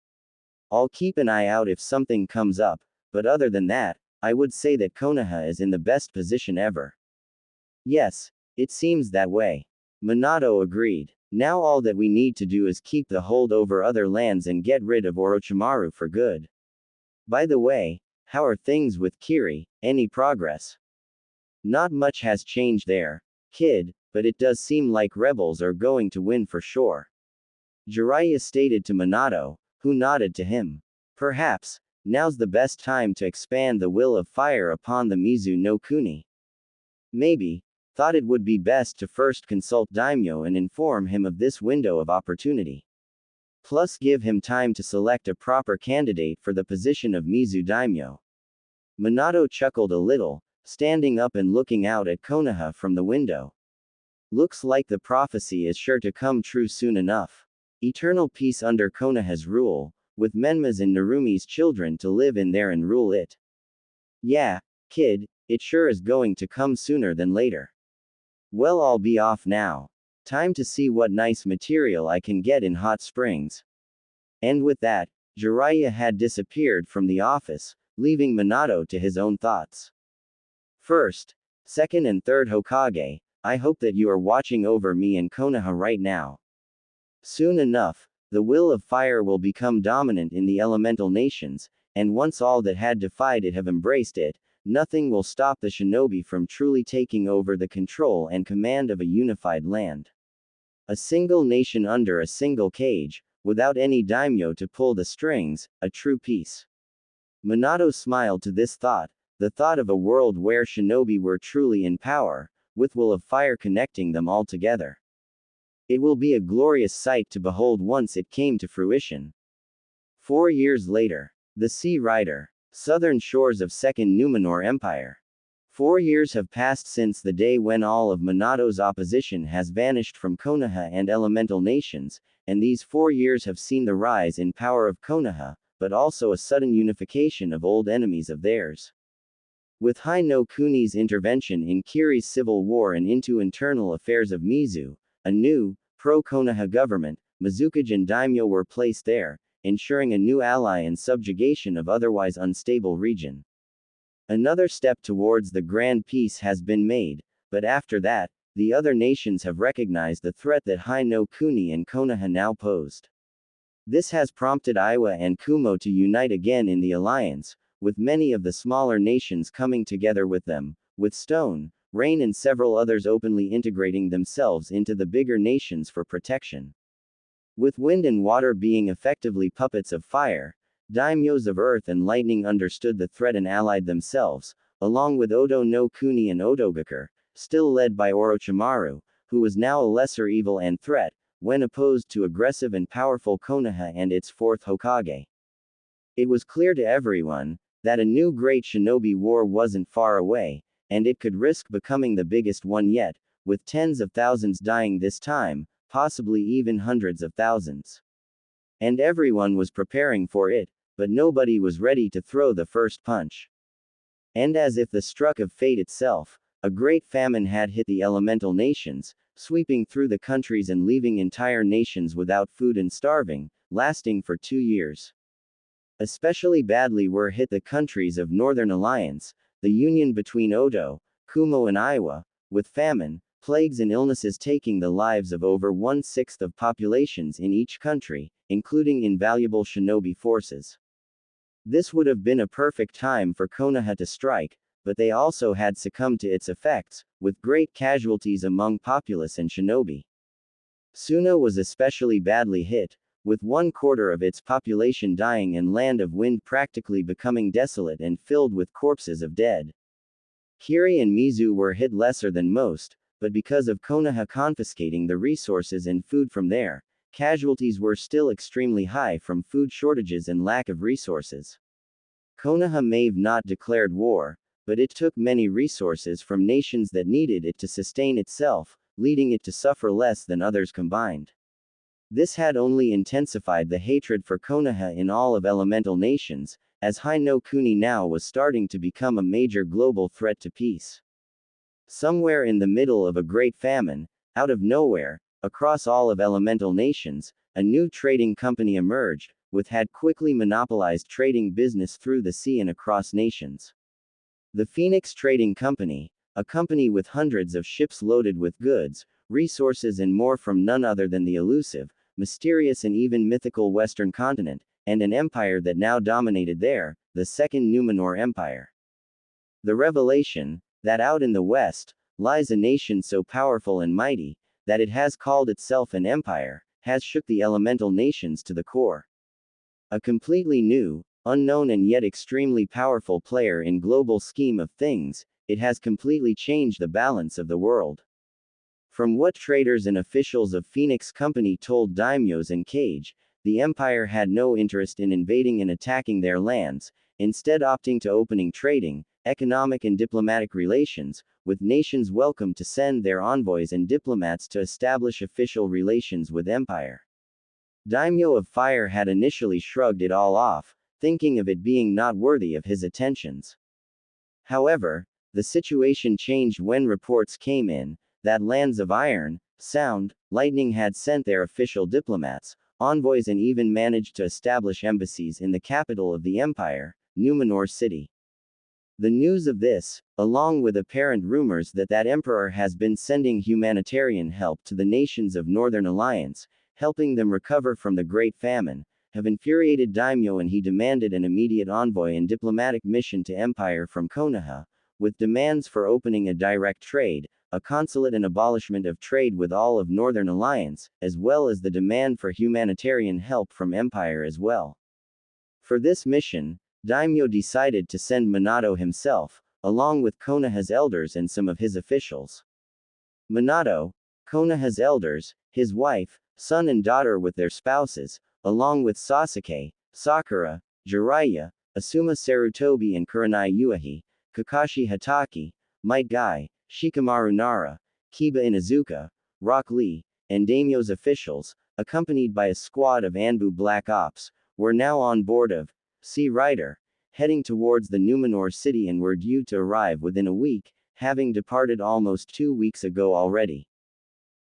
I'll keep an eye out if something comes up, but other than that, I would say that Konoha is in the best position ever. Yes, it seems that way. Minato agreed. Now all that we need to do is keep the hold over other lands and get rid of Orochimaru for good. By the way, how are things with Kiri? Any progress? Not much has changed there, kid, but it does seem like rebels are going to win for sure. Jiraiya stated to Minato, who nodded to him. Perhaps, now's the best time to expand the will of fire upon the Mizu no Kuni. Maybe, thought it would be best to first consult Daimyo and inform him of this window of opportunity. Plus give him time to select a proper candidate for the position of Mizu Daimyo. Minato chuckled a little, standing up and looking out at Konoha from the window. Looks like the prophecy is sure to come true soon enough. Eternal peace under Konoha's rule, with Menma's and Narumi's children to live in there and rule it. Yeah, kid, it sure is going to come sooner than later. Well, I'll be off now. Time to see what nice material I can get in Hot Springs. And with that, Jiraiya had disappeared from the office, leaving Minato to his own thoughts. First, second and third Hokage, I hope that you are watching over me and Konoha right now. Soon enough, the will of fire will become dominant in the elemental nations, and once all that had defied it have embraced it, nothing will stop the shinobi from truly taking over the control and command of a unified land. A single nation under a single cage, without any daimyo to pull the strings, a true peace. Minato smiled to this thought, the thought of a world where shinobi were truly in power, with will of fire connecting them all together. It will be a glorious sight to behold once it came to fruition. 4 years later. The Sea Rider. Southern shores of Second Numenor Empire. 4 years have passed since the day when all of Minato's opposition has vanished from Konoha and elemental nations, and these 4 years have seen the rise in power of Konoha, but also a sudden unification of old enemies of theirs. With Hai no Kuni's intervention in Kiri's civil war and into internal affairs of Mizu, a new, pro-Konoha government, Mizukage and Daimyo were placed there, ensuring a new ally and subjugation of otherwise unstable region. Another step towards the grand peace has been made, but after that, the other nations have recognized the threat that Hai no Kuni and Konoha now posed. This has prompted Iwa and Kumo to unite again in the alliance, with many of the smaller nations coming together with them, with Stone, Rain and several others openly integrating themselves into the bigger nations for protection. With Wind and Water being effectively puppets of fire, daimyos of Earth and Lightning understood the threat and allied themselves, along with Odo no Kuni and Odogakure, still led by Orochimaru, who was now a lesser evil and threat, when opposed to aggressive and powerful Konoha and its fourth Hokage. It was clear to everyone that a new great shinobi war wasn't far away, and it could risk becoming the biggest one yet, with tens of thousands dying this time, possibly even hundreds of thousands. And everyone was preparing for it, but nobody was ready to throw the first punch. And as if the stroke of fate itself, a great famine had hit the elemental nations, sweeping through the countries and leaving entire nations without food and starving, lasting for 2 years. Especially badly were hit the countries of Northern Alliance, the union between Odo, Kumo and Iwa, with famine, plagues and illnesses taking the lives of over 1/6 of populations in each country, including invaluable shinobi forces. This would have been a perfect time for Konoha to strike, but they also had succumbed to its effects, with great casualties among populace and shinobi. Suno was especially badly hit, with 1/4 of its population dying and Land of Wind practically becoming desolate and filled with corpses of dead. Kiri and Mizu were hit lesser than most, but because of Konoha confiscating the resources and food from there, casualties were still extremely high from food shortages and lack of resources. Konoha may have not declared war, but it took many resources from nations that needed it to sustain itself, leading it to suffer less than others combined. This had only intensified the hatred for Konoha in all of elemental nations, as Hai no Kuni now was starting to become a major global threat to peace. Somewhere in the middle of a great famine, out of nowhere, across all of elemental nations, a new trading company emerged, which had quickly monopolized trading business through the sea and across nations. The Phoenix Trading Company, a company with hundreds of ships loaded with goods, resources and more from none other than the elusive, mysterious and even mythical Western continent, and an empire that now dominated there, the Second Numenor Empire. The revelation, that out in the West, lies a nation so powerful and mighty, that it has called itself an empire, has shook the elemental nations to the core. A completely new, unknown and yet extremely powerful player in global scheme of things, it has completely changed the balance of the world. From what traders and officials of Phoenix Company told daimyos and Cage, the empire had no interest in invading and attacking their lands, instead opting to opening trading, economic and diplomatic relations, with nations welcome to send their envoys and diplomats to establish official relations with empire. Daimyo of Fire had initially shrugged it all off, thinking of it being not worthy of his attentions. However, the situation changed when reports came in that lands of Iron, Sound, Lightning had sent their official diplomats, envoys and even managed to establish embassies in the capital of the empire, Numenor City. The news of this, along with apparent rumors that that emperor has been sending humanitarian help to the nations of Northern Alliance, helping them recover from the Great Famine, have infuriated Daimyo and he demanded an immediate envoy and diplomatic mission to Empire from Konoha, with demands for opening a direct trade, a consulate and abolishment of trade with all of Northern Alliance, as well as the demand for humanitarian help from Empire as well. For this mission, Daimyo decided to send Minato himself, along with Konoha's elders and some of his officials. Minato, Konoha's elders, his wife, son and daughter with their spouses, along with Sasuke, Sakura, Jiraiya, Asuma Sarutobi and Kurenai Uehi, Kakashi Hatake, Might Guy, Shikamaru Nara, Kiba Inuzuka, Rock Lee, and Daimyo's officials, accompanied by a squad of Anbu Black Ops, were now on board of Sea Rider, heading towards the Numenor city and were due to arrive within a week, having departed almost 2 weeks ago already.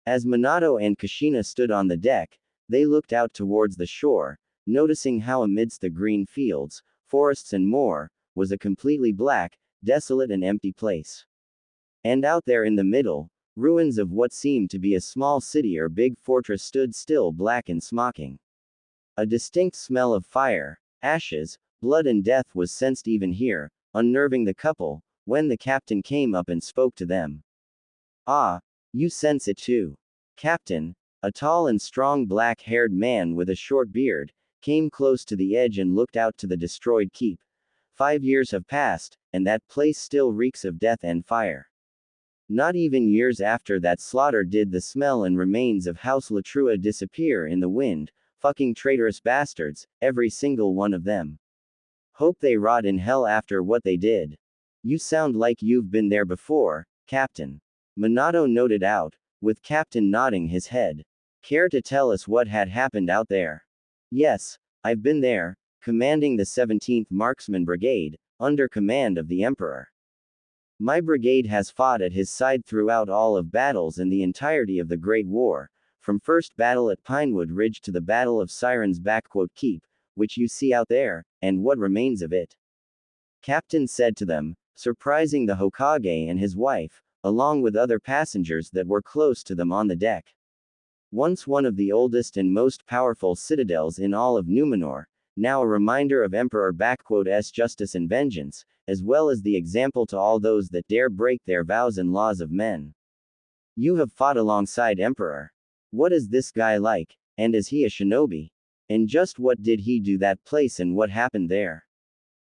As Minato and Kushina stood on the deck, they looked out towards the shore, noticing how amidst the green fields, forests and more, was a completely black, desolate and empty place. And out there in the middle, ruins of what seemed to be a small city or big fortress stood still, black and smoking. A distinct smell of fire, ashes, blood and death was sensed even here, unnerving the couple, when the captain came up and spoke to them. "Ah, you sense it too." Captain, a tall and strong black-haired man with a short beard, came close to the edge and looked out to the destroyed keep. 5 years have passed, and that place still reeks of death and fire. Not even years after that slaughter did the smell and remains of House Latrua disappear in the wind. Fucking traitorous bastards, every single one of them. Hope they rot in hell after what they did. You sound like you've been there before, Captain. Minato noted out, with Captain nodding his head. Care to tell us what had happened out there? Yes, I've been there, commanding the 17th Marksman Brigade, under command of the Emperor. My brigade has fought at his side throughout all of battles and the entirety of the Great War, from first battle at Pinewood Ridge to the Battle of Sirens Keep, which you see out there, and what remains of it. Captain said to them, surprising the Hokage and his wife, along with other passengers that were close to them on the deck. Once one of the oldest and most powerful citadels in all of Numenor, now a reminder of Emperor*'s justice and vengeance, as well as the example to all those that dare break their vows and laws of men. You have fought alongside Emperor. What is this guy like, and is he a shinobi? And just what did he do that place and what happened there?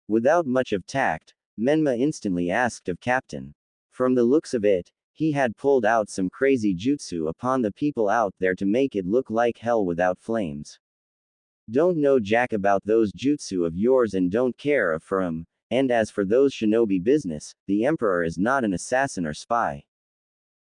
Without much of tact, Menma instantly asked of Captain. From the looks of it, he had pulled out some crazy jutsu upon the people out there to make it look like hell without flames. Don't know jack about those jutsu of yours and don't care for 'em, and as for those shinobi business, the Emperor is not an assassin or spy.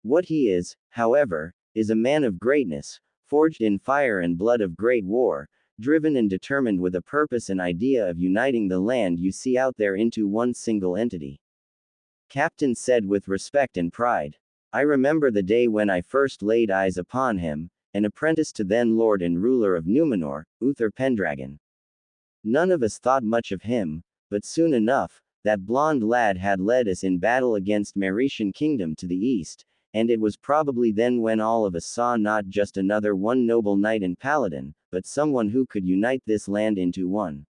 What he is, however, is a man of greatness, forged in fire and blood of great war, driven and determined with a purpose and idea of uniting the land you see out there into one single entity. Captain said with respect and pride. I remember the day when I first laid eyes upon him, an apprentice to then Lord and ruler of Numenor, Uther Pendragon. None of us thought much of him, but soon enough, that blonde lad had led us in battle against Meretian Kingdom to the east, and it was probably then when all of us saw not just another one noble knight and paladin, but someone who could unite this land into one.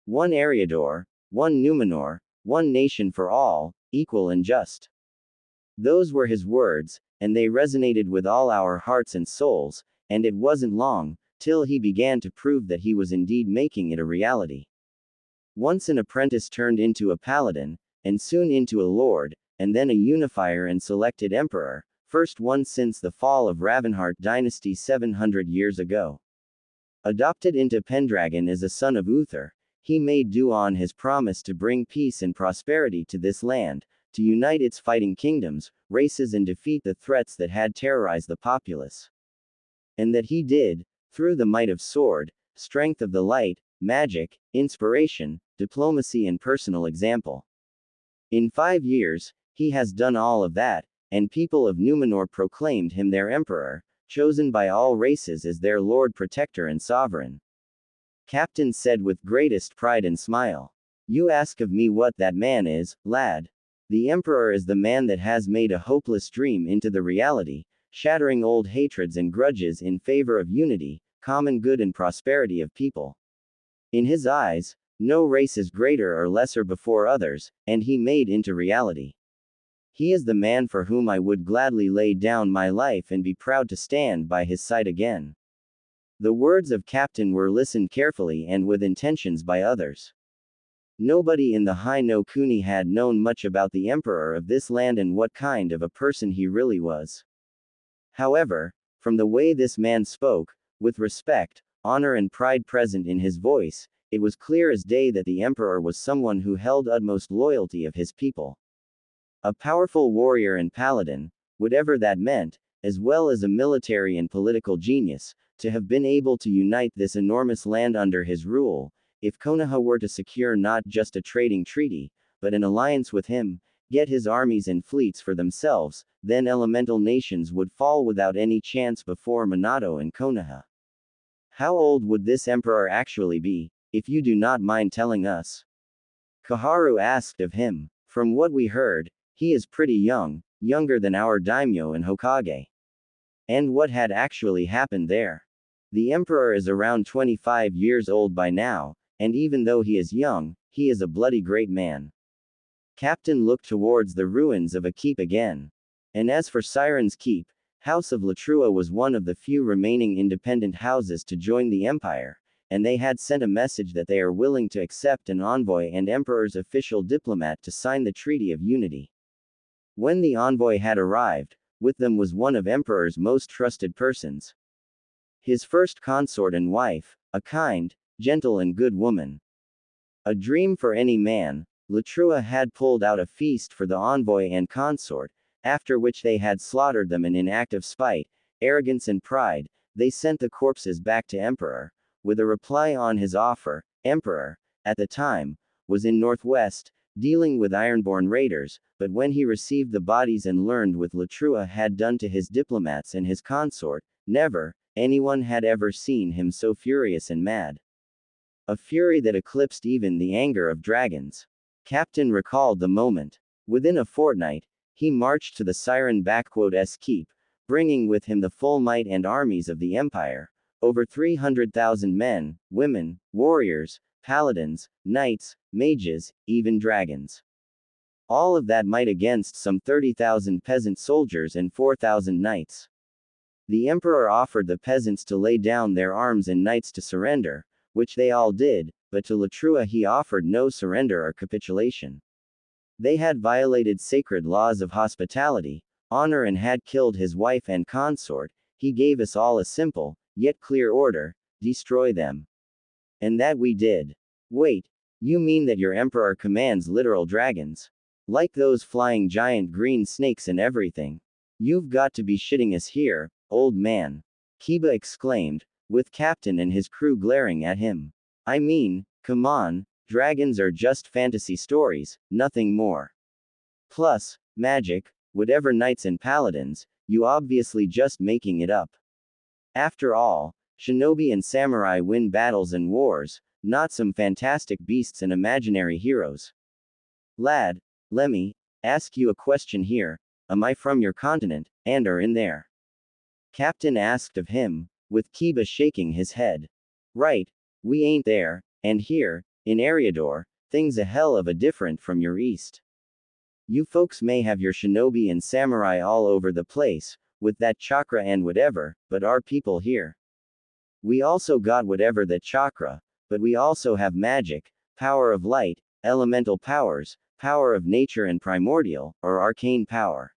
One Eriador, one Numenor, one nation for all, equal and just. Those were his words, and they resonated with all our hearts and souls, and it wasn't long, till he began to prove that he was indeed making it a reality. Once an apprentice turned into a paladin, and soon into a lord, and then a unifier and selected emperor, first one since the fall of Ravenheart dynasty 700 years ago. Adopted into Pendragon as a son of Uther, he made due on his promise to bring peace and prosperity to this land, to unite its fighting kingdoms, races and defeat the threats that had terrorized the populace. And that he did, through the might of sword, strength of the light, magic, inspiration, diplomacy and personal example. In 5 years, he has done all of that, and people of Numenor proclaimed him their emperor, chosen by all races as their lord protector and sovereign. Captain said with greatest pride and smile. You ask of me what that man is, lad. The emperor is the man that has made a hopeless dream into the reality, shattering old hatreds and grudges in favor of unity, common good and prosperity of people. In his eyes, no race is greater or lesser before others, and he made into reality. He is the man for whom I would gladly lay down my life and be proud to stand by his side again. The words of Captain were listened carefully and with intentions by others. Nobody in the High no Kuni had known much about the emperor of this land and what kind of a person he really was. However, from the way this man spoke, with respect, honor and pride present in his voice, it was clear as day that the emperor was someone who held utmost loyalty of his people. A powerful warrior and paladin, whatever that meant, as well as a military and political genius, to have been able to unite this enormous land under his rule. If Konoha were to secure not just a trading treaty, but an alliance with him, get his armies and fleets for themselves, then elemental nations would fall without any chance before Minato and Konoha. How old would this emperor actually be, if you do not mind telling us? Koharu asked of him. From what we heard, he is pretty young, younger than our daimyo and Hokage. And what had actually happened there? The emperor is around 25 years old by now, and even though he is young, he is a bloody great man. Captain looked towards the ruins of a keep again. And as for Siren's Keep, House of Latrua was one of the few remaining independent houses to join the empire, and they had sent a message that they are willing to accept an envoy and emperor's official diplomat to sign the Treaty of Unity. When the envoy had arrived, with them was one of emperor's most trusted persons. His first consort and wife, a kind, gentle and good woman. A dream for any man, Latrua had pulled out a feast for the envoy and consort, after which they had slaughtered them and in act of spite, arrogance and pride, they sent the corpses back to emperor, with a reply on his offer. Emperor, at the time, was in Northwest, dealing with Ironborn raiders, but when he received the bodies and learned what Latrua had done to his diplomats and his consort, never, anyone had ever seen him so furious and mad. A fury that eclipsed even the anger of dragons. Captain recalled the moment. Within a fortnight, he marched to the Siren-S keep, bringing with him the full might and armies of the empire, over 300,000 men, women, warriors, paladins, knights, mages, even dragons. All of that might against some 30,000 peasant soldiers and 4,000 knights. The emperor offered the peasants to lay down their arms and knights to surrender, which they all did, but to Latrua he offered no surrender or capitulation. They had violated sacred laws of hospitality, honor and had killed his wife and consort. He gave us all a simple, yet clear order: destroy them. And that we did. Wait, you mean that your emperor commands literal dragons? Like those flying giant green snakes and everything? You've got to be shitting us here, old man. Kiba exclaimed, with Captain and his crew glaring at him. I mean, come on, dragons are just fantasy stories, nothing more. Plus, magic, whatever knights and paladins, you obviously just making it up. After all, shinobi and samurai win battles and wars, not some fantastic beasts and imaginary heroes. Lad, let me ask you a question here. Am I from your continent, and are in there? Captain asked of him, with Kiba shaking his head. Right, we ain't there, and here, in Eriador, things a hell of a different from your east. You folks may have your shinobi and samurai all over the place, with that chakra and whatever, but our people here. We also got whatever that chakra, but we also have magic, power of light, elemental powers, power of nature and primordial, or arcane power.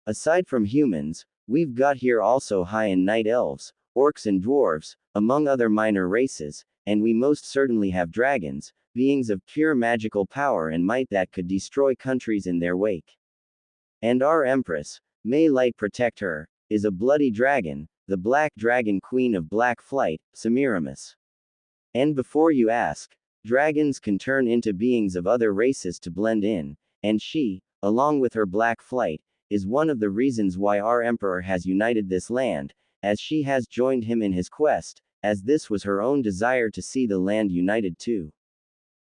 Aside from humans, we've got here also high and night elves, orcs and dwarves, among other minor races, and we most certainly have dragons, beings of pure magical power and might that could destroy countries in their wake. And our empress, may light protect her, is a bloody dragon, the black dragon queen of black flight, Semiramis. And before you ask, dragons can turn into beings of other races to blend in, and she, along with her black flight, is one of the reasons why our emperor has united this land, as she has joined him in his quest, as this was her own desire to see the land united too.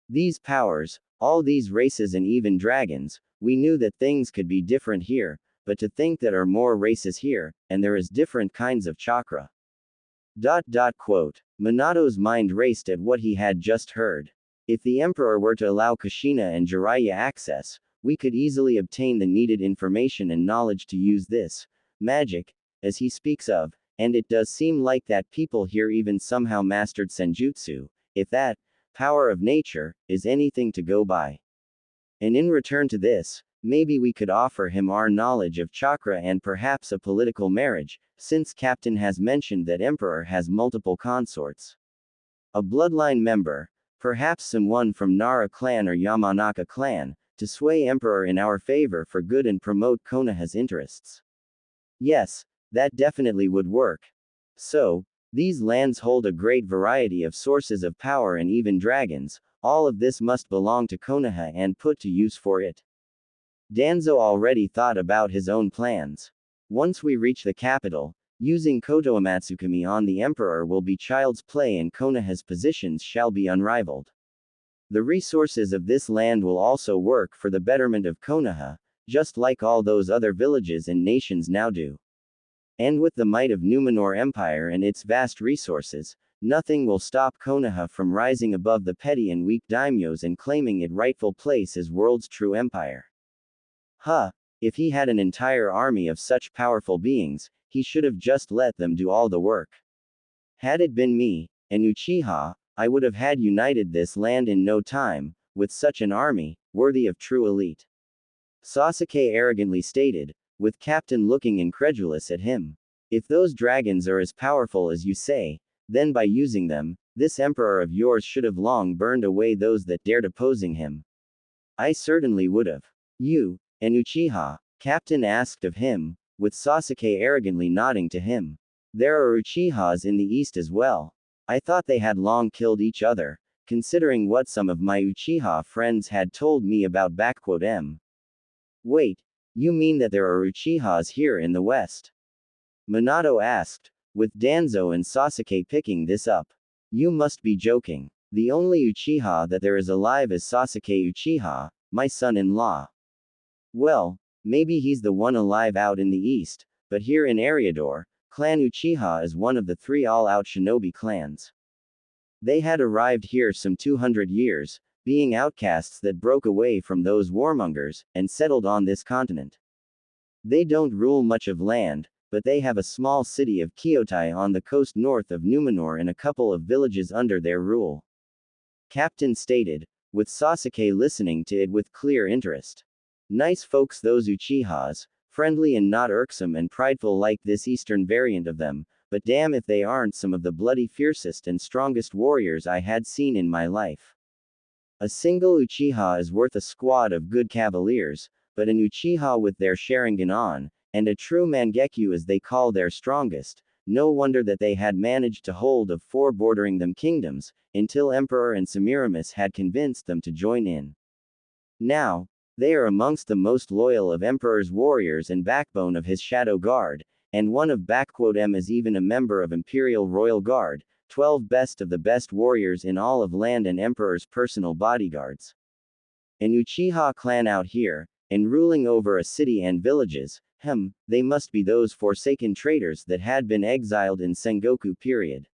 These powers, all these races and even dragons, we knew that things could be different here, but to think that are more races here, and there is different kinds of chakra. Quote. Minato's mind raced at what he had just heard. If the emperor were to allow Kushina and Jiraiya access, we could easily obtain the needed information and knowledge to use this magic, as he speaks of, and it does seem like that people here even somehow mastered senjutsu, if that power of nature is anything to go by. And in return to this, maybe we could offer him our knowledge of chakra and perhaps a political marriage, since Captain has mentioned that Emperor has multiple consorts. A bloodline member, perhaps someone from Nara clan or Yamanaka clan, to sway Emperor in our favor for good and promote Konoha's interests. Yes, that definitely would work. So, these lands hold a great variety of sources of power and even dragons. All of this must belong to Konoha and put to use for it. Danzo already thought about his own plans. Once we reach the capital, Using Kotoamatsukami on the Emperor will be child's play and Konoha's positions shall be unrivaled. The resources of this land will also work for the betterment of Konoha, just like all those other villages and nations now do. And with the might of Numenor Empire and its vast resources, nothing will stop Konoha from rising above the petty and weak daimyos and claiming its rightful place as world's true empire. If he had an entire army of such powerful beings, he should have just let them do all the work. Had it been me, an Uchiha, I would have had united this land in no time, with such an army, worthy of true elite. Sasuke arrogantly stated, with Captain looking incredulous at him. If those dragons are as powerful as you say, then by using them, this emperor of yours should have long burned away those that dared opposing him. I certainly would have. You, an Uchiha? Captain asked of him, with Sasuke arrogantly nodding to him. There are Uchihas in the east as well. I thought they had long killed each other, considering what some of my Uchiha friends had told me about M. Wait, you mean that there are Uchihas here in the west? Minato asked, with Danzo and Sasuke picking this up. You must be joking. The only Uchiha that there is alive is Sasuke Uchiha, my son-in-law. Well, maybe he's the one alive out in the east, but here in Eriador, Clan Uchiha is one of the 3 all-out shinobi clans. They had arrived here some 200 years, being outcasts that broke away from those warmongers, and settled on this continent. They don't rule much of land, but they have a small city of Kyotai on the coast north of Numenor and a couple of villages under their rule. Captain stated, with Sasuke listening to it with clear interest. Nice folks those Uchihas, friendly and not irksome and prideful like this eastern variant of them, but damn if they aren't some of the bloody fiercest and strongest warriors I had seen in my life. A single Uchiha is worth a squad of good cavaliers, but an Uchiha with their Sharingan on, and a true Mangekyu as they call their strongest, no wonder that they had managed to hold of 4 bordering them kingdoms, until Emperor and Semiramis had convinced them to join in. Now, they are amongst the most loyal of Emperor's warriors and backbone of his Shadow Guard, and one of M is even a member of Imperial Royal Guard, 12 best of the best warriors in all of land and Emperor's personal bodyguards. An Uchiha clan out here, and ruling over a city and villages, they must be those forsaken traitors that had been exiled in Sengoku period.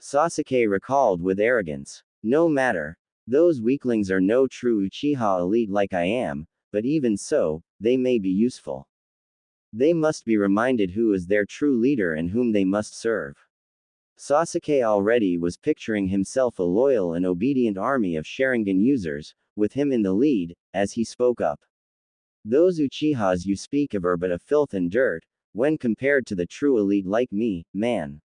Sasuke recalled with arrogance. No matter. Those weaklings are no true Uchiha elite like I am, but even so, they may be useful. They must be reminded who is their true leader and whom they must serve. Sasuke already was picturing himself a loyal and obedient army of Sharingan users, with him in the lead, as he spoke up. Those Uchihas you speak of are but a filth and dirt, when compared to the true elite like me, man.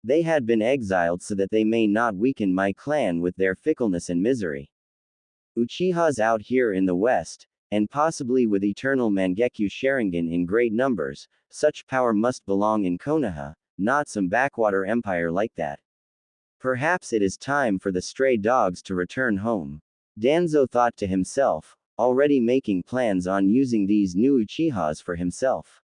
They had been exiled so that they may not weaken my clan with their fickleness and misery. Uchihas out here in the west, and possibly with eternal Mangekyu Sharingan in great numbers, such power must belong in Konoha, not some backwater empire like that. Perhaps it is time for the stray dogs to return home. Danzo thought to himself, already making plans on using these new Uchihas for himself.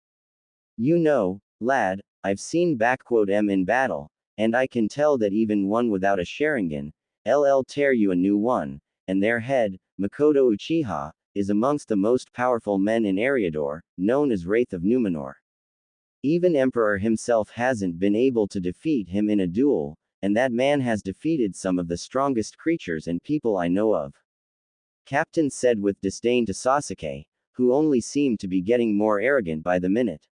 You know, lad, I've seen M in battle, and I can tell that even one without a Sharingan, LL tear you a new one, and their head, Makoto Uchiha, is amongst the most powerful men in Eriador, known as Wraith of Numenor. Even Emperor himself hasn't been able to defeat him in a duel, and that man has defeated some of the strongest creatures and people I know of. Captain said with disdain to Sasuke, who only seemed to be getting more arrogant by the minute.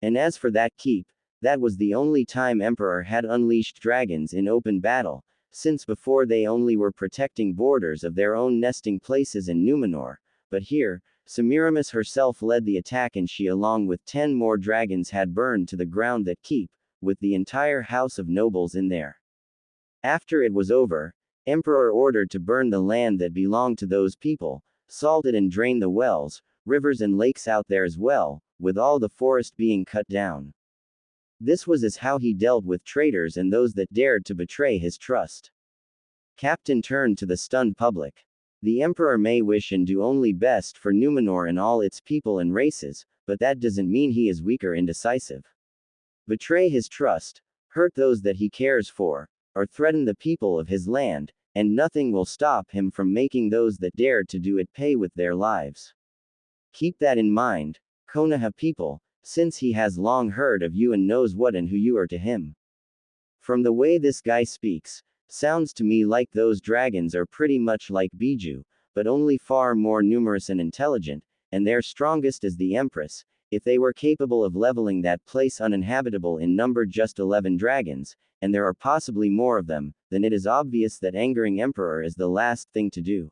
And as for that keep, that was the only time Emperor had unleashed dragons in open battle, since before they only were protecting borders of their own nesting places in Numenor, but here, Semiramis herself led the attack and she along with 10 more dragons had burned to the ground that keep, with the entire house of nobles in there. After it was over, Emperor ordered to burn the land that belonged to those people, salted and drain the wells, rivers and lakes out there as well, with all the forest being cut down. This was as how he dealt with traitors and those that dared to betray his trust. Captain turned to the stunned public. The Emperor may wish and do only best for Numenor and all its people and races, but that doesn't mean he is weak or indecisive. betray his trust, hurt those that he cares for, or threaten the people of his land, and nothing will stop him from making those that dared to do it pay with their lives. Keep that in mind, Konoha people, since he has long heard of you and knows what and who you are to him. From the way this guy speaks, sounds to me like those dragons are pretty much like Biju, but only far more numerous and intelligent, and they're strongest as the Empress. If they were capable of leveling that place uninhabitable in number just 11 dragons, and there are possibly more of them, then it is obvious that angering Emperor is the last thing to do.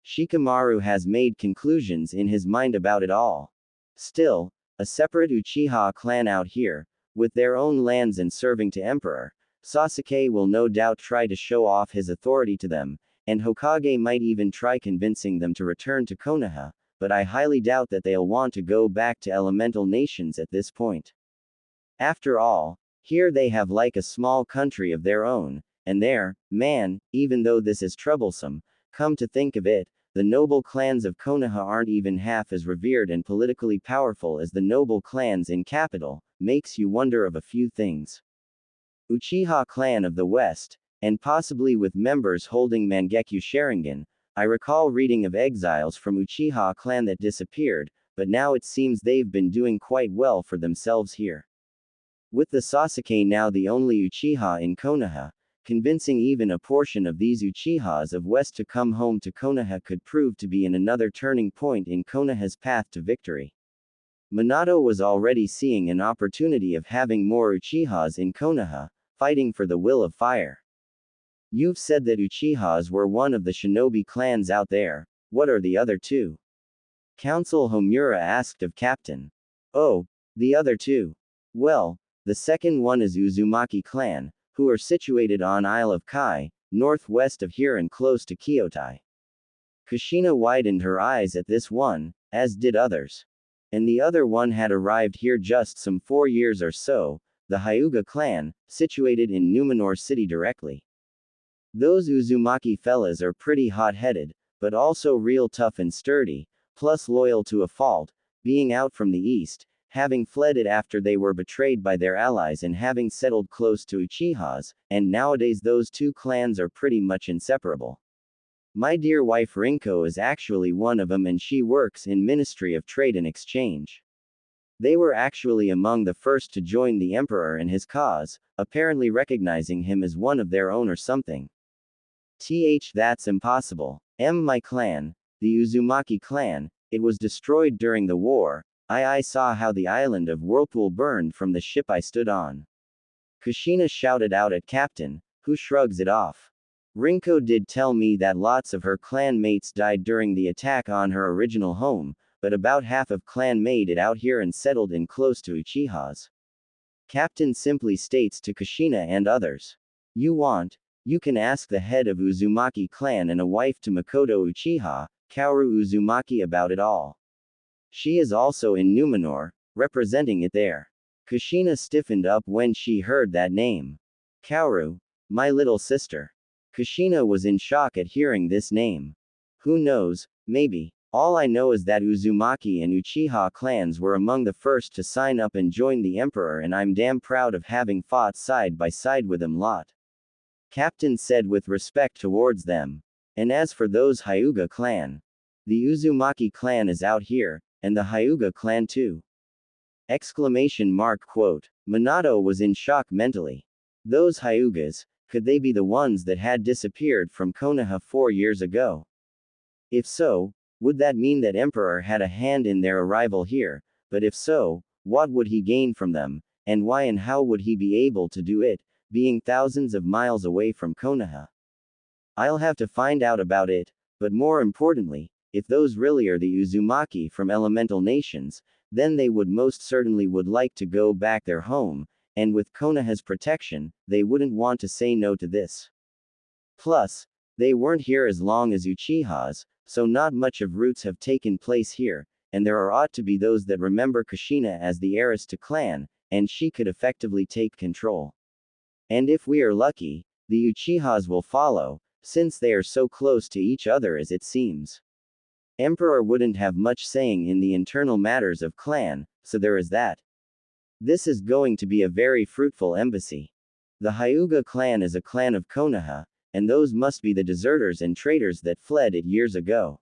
Shikamaru has made conclusions in his mind about it all. Still, a separate Uchiha clan out here, with their own lands and serving to Emperor, Sasuke will no doubt try to show off his authority to them, and Hokage might even try convincing them to return to Konoha, but I highly doubt that they'll want to go back to elemental nations at this point. After all, here they have like a small country of their own, and there, man, even though this is troublesome, come to think of it, the noble clans of Konoha aren't even half as revered and politically powerful as the noble clans in capital, makes you wonder of a few things. Uchiha clan of the West, and possibly with members holding Mangekyo Sharingan, I recall reading of exiles from Uchiha clan that disappeared, but now it seems they've been doing quite well for themselves here. With the Sasuke now the only Uchiha in Konoha, convincing even a portion of these Uchihas of West to come home to Konoha could prove to be another turning point in Konoha's path to victory. Minato was already seeing an opportunity of having more Uchihas in Konoha, fighting for the will of fire. You've said that Uchihas were one of the shinobi clans out there, what are the other two? Council Homura asked of Captain. Oh, the other two. Well, the second one is Uzumaki clan, who are situated on Isle of Kai, northwest of here and close to Kyotai. Kushina widened her eyes at this one, as did others. And the other one had arrived here just some 4 years or so, the Hyuga clan, situated in Numenor City directly. Those Uzumaki fellas are pretty hot-headed, but also real tough and sturdy, plus loyal to a fault, being out from the east, having fled it after they were betrayed by their allies and having settled close to Uchihas, and nowadays those two clans are pretty much inseparable. My dear wife Rinko is actually one of them and she works in Ministry of Trade and Exchange. They were actually among the first to join the Emperor and his cause, apparently recognizing him as one of their own or something. That's impossible. My clan, the Uzumaki clan, it was destroyed during the war. I saw how the island of Whirlpool burned from the ship I stood on. Kushina shouted out at Captain, who shrugs it off. Rinko did tell me that lots of her clan mates died during the attack on her original home, but about half of clan made it out here and settled in close to Uchihas. Captain simply states to Kushina and others. You can ask the head of Uzumaki clan and a wife to Makoto Uchiha, Kaoru Uzumaki about it all. She is also in Numenor, representing it there. Kushina stiffened up when she heard that name. Kaoru, my little sister. Kushina was in shock at hearing this name. Who knows, maybe. All I know is that Uzumaki and Uchiha clans were among the first to sign up and join the Emperor and I'm damn proud of having fought side by side with them lot. Captain said with respect towards them. And as for those Hyuga clan. The Uzumaki clan is out here, and the Hyuga clan too. Quote. Minato was in shock mentally. Those Hyugas, could they be the ones that had disappeared from Konoha 4 years ago? If so, would that mean that Emperor had a hand in their arrival here, but if so, what would he gain from them, and why and how would he be able to do it, being thousands of miles away from Konoha? I'll have to find out about it, but more importantly, if those really are the Uzumaki from elemental nations, then they would most certainly would like to go back their home, and with Konoha's protection, they wouldn't want to say no to this. Plus, they weren't here as long as Uchihas, so not much of roots have taken place here, and there ought to be those that remember Kushina as the heiress to clan, and she could effectively take control. And if we are lucky, the Uchihas will follow, since they are so close to each other as it seems. Emperor wouldn't have much saying in the internal matters of clan, so there is that. This is going to be a very fruitful embassy. The Hyuga clan is a clan of Konoha, and those must be the deserters and traitors that fled it years ago.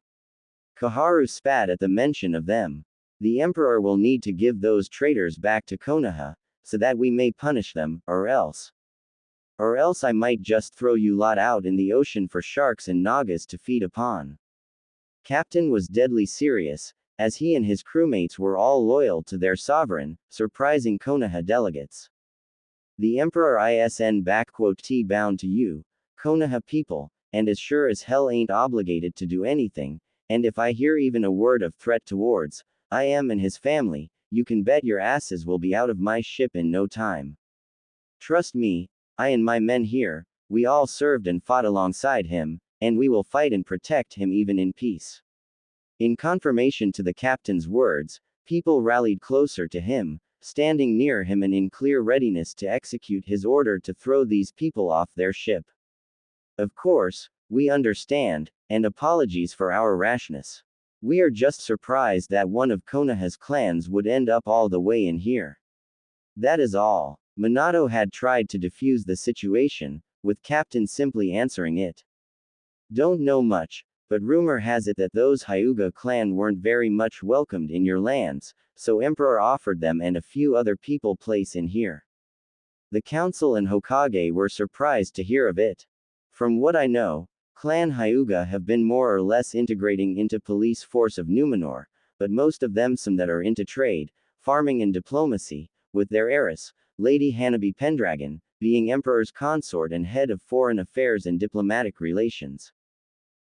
Koharu spat at the mention of them. The emperor will need to give those traitors back to Konoha, so that we may punish them, or else I might just throw you lot out in the ocean for sharks and nagas to feed upon. Captain was deadly serious, as he and his crewmates were all loyal to their sovereign, surprising Konoha delegates. The Emperor T bound to you, Konoha people, and as sure as hell ain't obligated to do anything, and if I hear even a word of threat towards I am and his family, you can bet your asses will be out of my ship in no time. Trust me, I and my men here, we all served and fought alongside him, and we will fight and protect him even in peace. In confirmation to the captain's words, people rallied closer to him, standing near him and in clear readiness to execute his order to throw these people off their ship. Of course, we understand, and apologies for our rashness. We are just surprised that one of Konoha's clans would end up all the way in here. That is all. Minato had tried to defuse the situation, with Captain simply answering it. Don't know much, but rumor has it that those Hyuga clan weren't very much welcomed in your lands, so Emperor offered them and a few other people place in here. The council and Hokage were surprised to hear of it. From what I know, Clan Hyuga have been more or less integrating into police force of Numenor, but most of them some that are into trade, farming and diplomacy, with their heiress, Lady Hanabi Pendragon, being Emperor's consort and head of foreign affairs and diplomatic relations.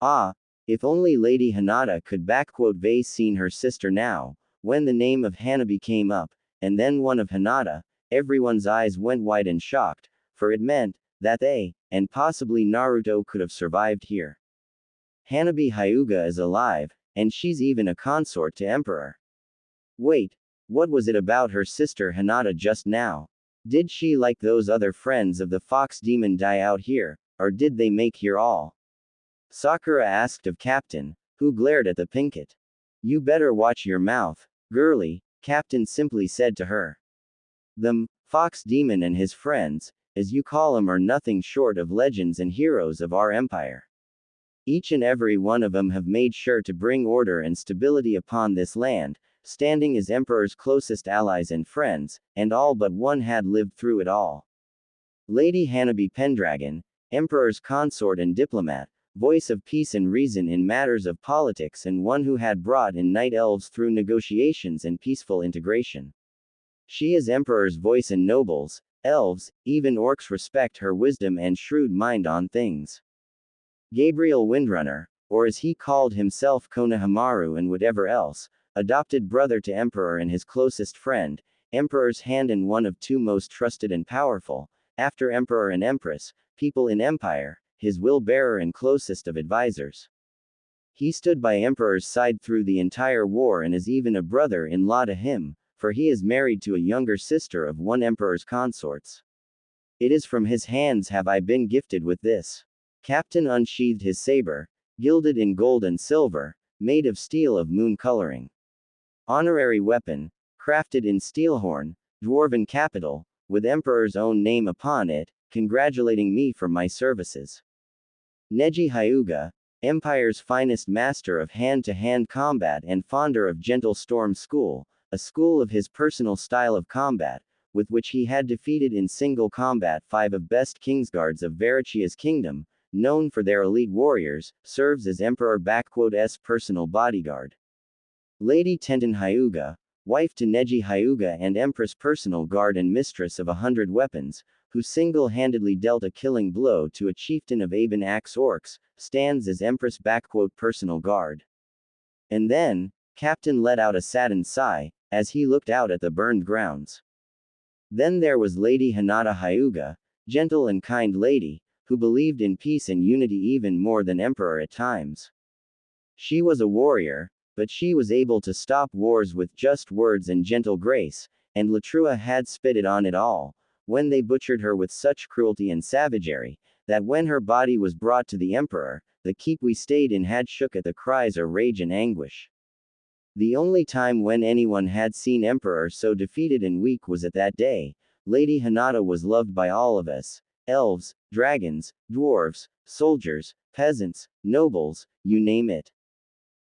Ah, if only Lady Hinata could vase seen her sister now, when the name of Hanabi came up, and then one of Hinata, everyone's eyes went wide and shocked, for it meant that they, and possibly Naruto could have survived here. Hanabi Hyuga is alive, and she's even a consort to Emperor. Wait, what was it about her sister Hinata just now? Did she like those other friends of the fox demon die out here, or did they make here all? Sakura asked of Captain, who glared at the Pinkett. You better watch your mouth, girlie, Captain simply said to her. The fox demon and his friends, as you call 'em, are nothing short of legends and heroes of our empire. Each and every one of 'em have made sure to bring order and stability upon this land, standing as Emperor's closest allies and friends, and all but one had lived through it all. Lady Hanabi Pendragon, Emperor's consort and diplomat, voice of peace and reason in matters of politics and one who had brought in night elves through negotiations and peaceful integration. She is Emperor's voice and nobles, elves, even orcs respect her wisdom and shrewd mind on things. Gabriel Windrunner, or as he called himself Konohamaru and whatever else, adopted brother to Emperor and his closest friend, Emperor's hand and one of two most trusted and powerful, after Emperor and Empress, people in Empire, his will-bearer and closest of advisors. He stood by Emperor's side through the entire war and is even a brother-in-law to him, for he is married to a younger sister of one Emperor's consorts. It is from his hands have I been gifted with this. Captain unsheathed his saber, gilded in gold and silver, made of steel of moon coloring. Honorary weapon, crafted in steelhorn, dwarven capital, with Emperor's own name upon it, congratulating me for my services. Neji Hyuga, Empire's finest master of hand-to-hand combat and founder of Gentle Storm School, a school of his personal style of combat, with which he had defeated in single combat 5 of best Kingsguards of Varichia's kingdom, known for their elite warriors, serves as Emperor's personal bodyguard. Lady Tenten Hyuga, wife to Neji Hyuga and Empress personal guard and mistress of 100 weapons, who single-handedly dealt a killing blow to a chieftain of Aben Axe orcs, stands as Empress personal guard. And then, Captain let out a saddened sigh, as he looked out at the burned grounds. Then there was Lady Hinata Hyuga, gentle and kind lady, who believed in peace and unity even more than Emperor at times. She was a warrior, but she was able to stop wars with just words and gentle grace, and Latrua had spitted on it all, when they butchered her with such cruelty and savagery, that when her body was brought to the Emperor, the keep we stayed in had shook at the cries of rage and anguish. The only time when anyone had seen Emperor so defeated and weak was at that day. Lady Hinata was loved by all of us. Elves, dragons, dwarves, soldiers, peasants, nobles, you name it.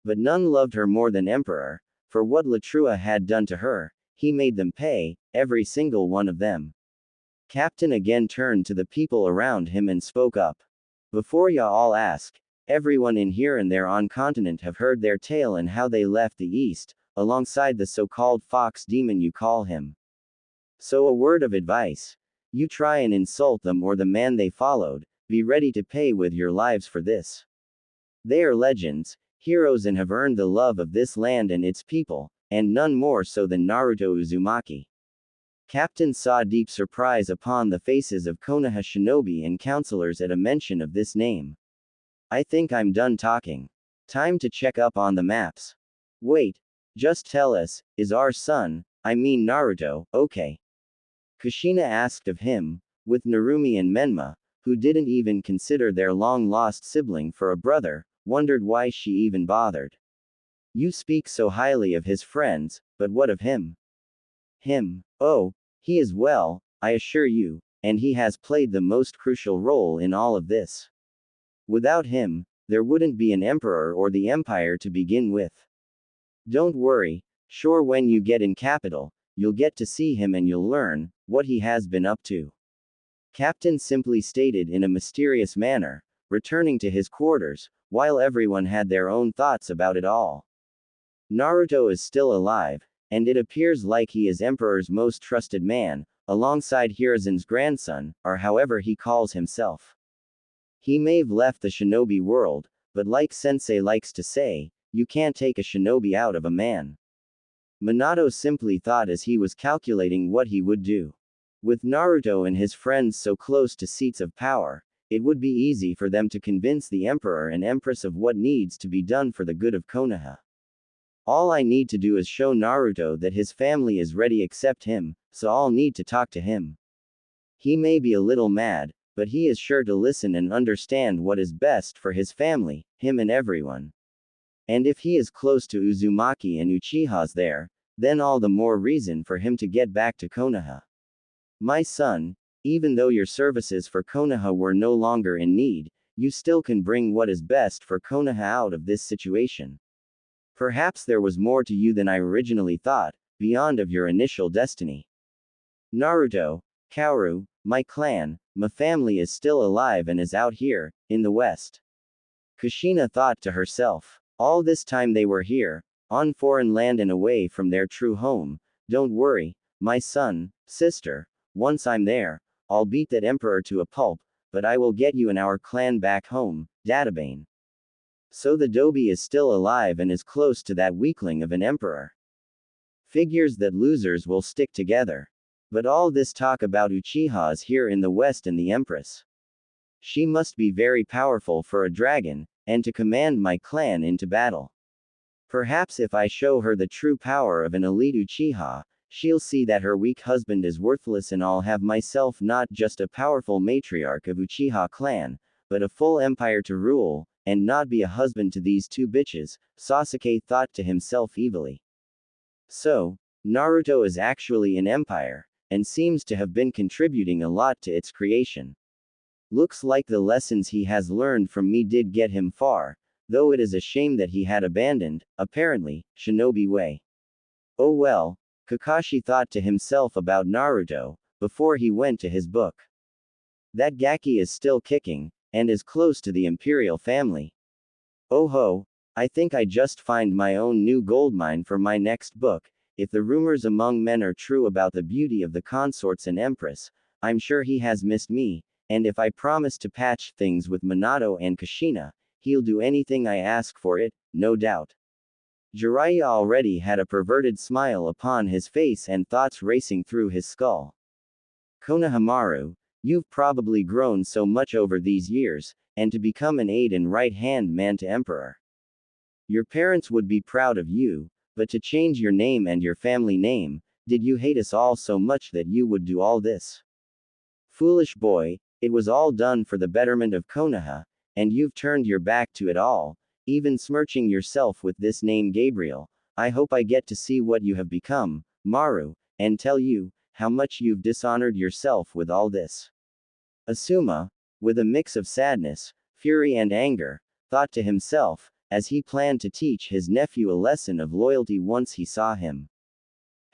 But none loved her more than Emperor. For what Latrua had done to her, he made them pay, every single one of them. Captain again turned to the people around him and spoke up. Before ya all ask, everyone in here and there on continent have heard their tale and how they left the east, alongside the so-called fox demon you call him. So a word of advice. You try and insult them or the man they followed, be ready to pay with your lives for this. They are legends, heroes and have earned the love of this land and its people, and none more so than Naruto Uzumaki. Captain saw deep surprise upon the faces of Konoha shinobi and counselors at a mention of this name. I think I'm done talking. Time to check up on the maps. Wait. Just tell us, is our son, I mean Naruto, okay? Kushina asked of him, with Narumi and Menma, who didn't even consider their long-lost sibling for a brother, wondered why she even bothered. You speak so highly of his friends, but what of him? Him. Oh, he is well, I assure you, and he has played the most crucial role in all of this. Without him, there wouldn't be an emperor or the empire to begin with. Don't worry, sure when you get in capital, you'll get to see him and you'll learn what he has been up to. Captain simply stated in a mysterious manner, returning to his quarters, while everyone had their own thoughts about it all. Naruto is still alive, and it appears like he is Emperor's most trusted man, alongside Hiruzen's grandson, or however he calls himself. He may've left the shinobi world, but like Sensei likes to say, you can't take a shinobi out of a man. Minato simply thought as he was calculating what he would do. With Naruto and his friends so close to seats of power, it would be easy for them to convince the Emperor and Empress of what needs to be done for the good of Konoha. All I need to do is show Naruto that his family is ready accept him, so I'll need to talk to him. He may be a little mad, but he is sure to listen and understand what is best for his family, him and everyone. And if he is close to Uzumaki and Uchiha's there, then all the more reason for him to get back to Konoha. My son, even though your services for Konoha were no longer in need, you still can bring what is best for Konoha out of this situation. Perhaps there was more to you than I originally thought, beyond of your initial destiny. Naruto, Kaoru, my clan, my family is still alive and is out here, in the west. Kushina thought to herself. All this time they were here, on foreign land and away from their true home. Don't worry, my son, sister, once I'm there, I'll beat that emperor to a pulp, but I will get you and our clan back home, Databane. So the Dobi is still alive and is close to that weakling of an emperor. Figures that losers will stick together. But all this talk about Uchiha is here in the west and the empress. She must be very powerful for a dragon, and to command my clan into battle. Perhaps if I show her the true power of an elite Uchiha, she'll see that her weak husband is worthless and I'll have myself not just a powerful matriarch of Uchiha clan, but a full empire to rule, and not be a husband to these two bitches, Sasuke thought to himself evilly. So, Naruto is actually an empire, and seems to have been contributing a lot to its creation. Looks like the lessons he has learned from me did get him far, though it is a shame that he had abandoned, apparently, shinobi way. Oh well, Kakashi thought to himself about Naruto, before he went to his book. That Gaki is still kicking, and is close to the imperial family. Oh ho, I think I just find my own new goldmine for my next book. If the rumors among men are true about the beauty of the consorts and empress, I'm sure he has missed me, and if I promise to patch things with Minato and Kushina, he'll do anything I ask for it, no doubt. Jiraiya already had a perverted smile upon his face and thoughts racing through his skull. Konohamaru, you've probably grown so much over these years, and to become an aide and right-hand man to Emperor. Your parents would be proud of you, but to change your name and your family name, did you hate us all so much that you would do all this? Foolish boy, it was all done for the betterment of Konoha, and you've turned your back to it all, even smirching yourself with this name Gabriel. I hope I get to see what you have become, Maru, and tell you how much you've dishonored yourself with all this. Asuma, with a mix of sadness, fury, and anger, thought to himself, as he planned to teach his nephew a lesson of loyalty once he saw him.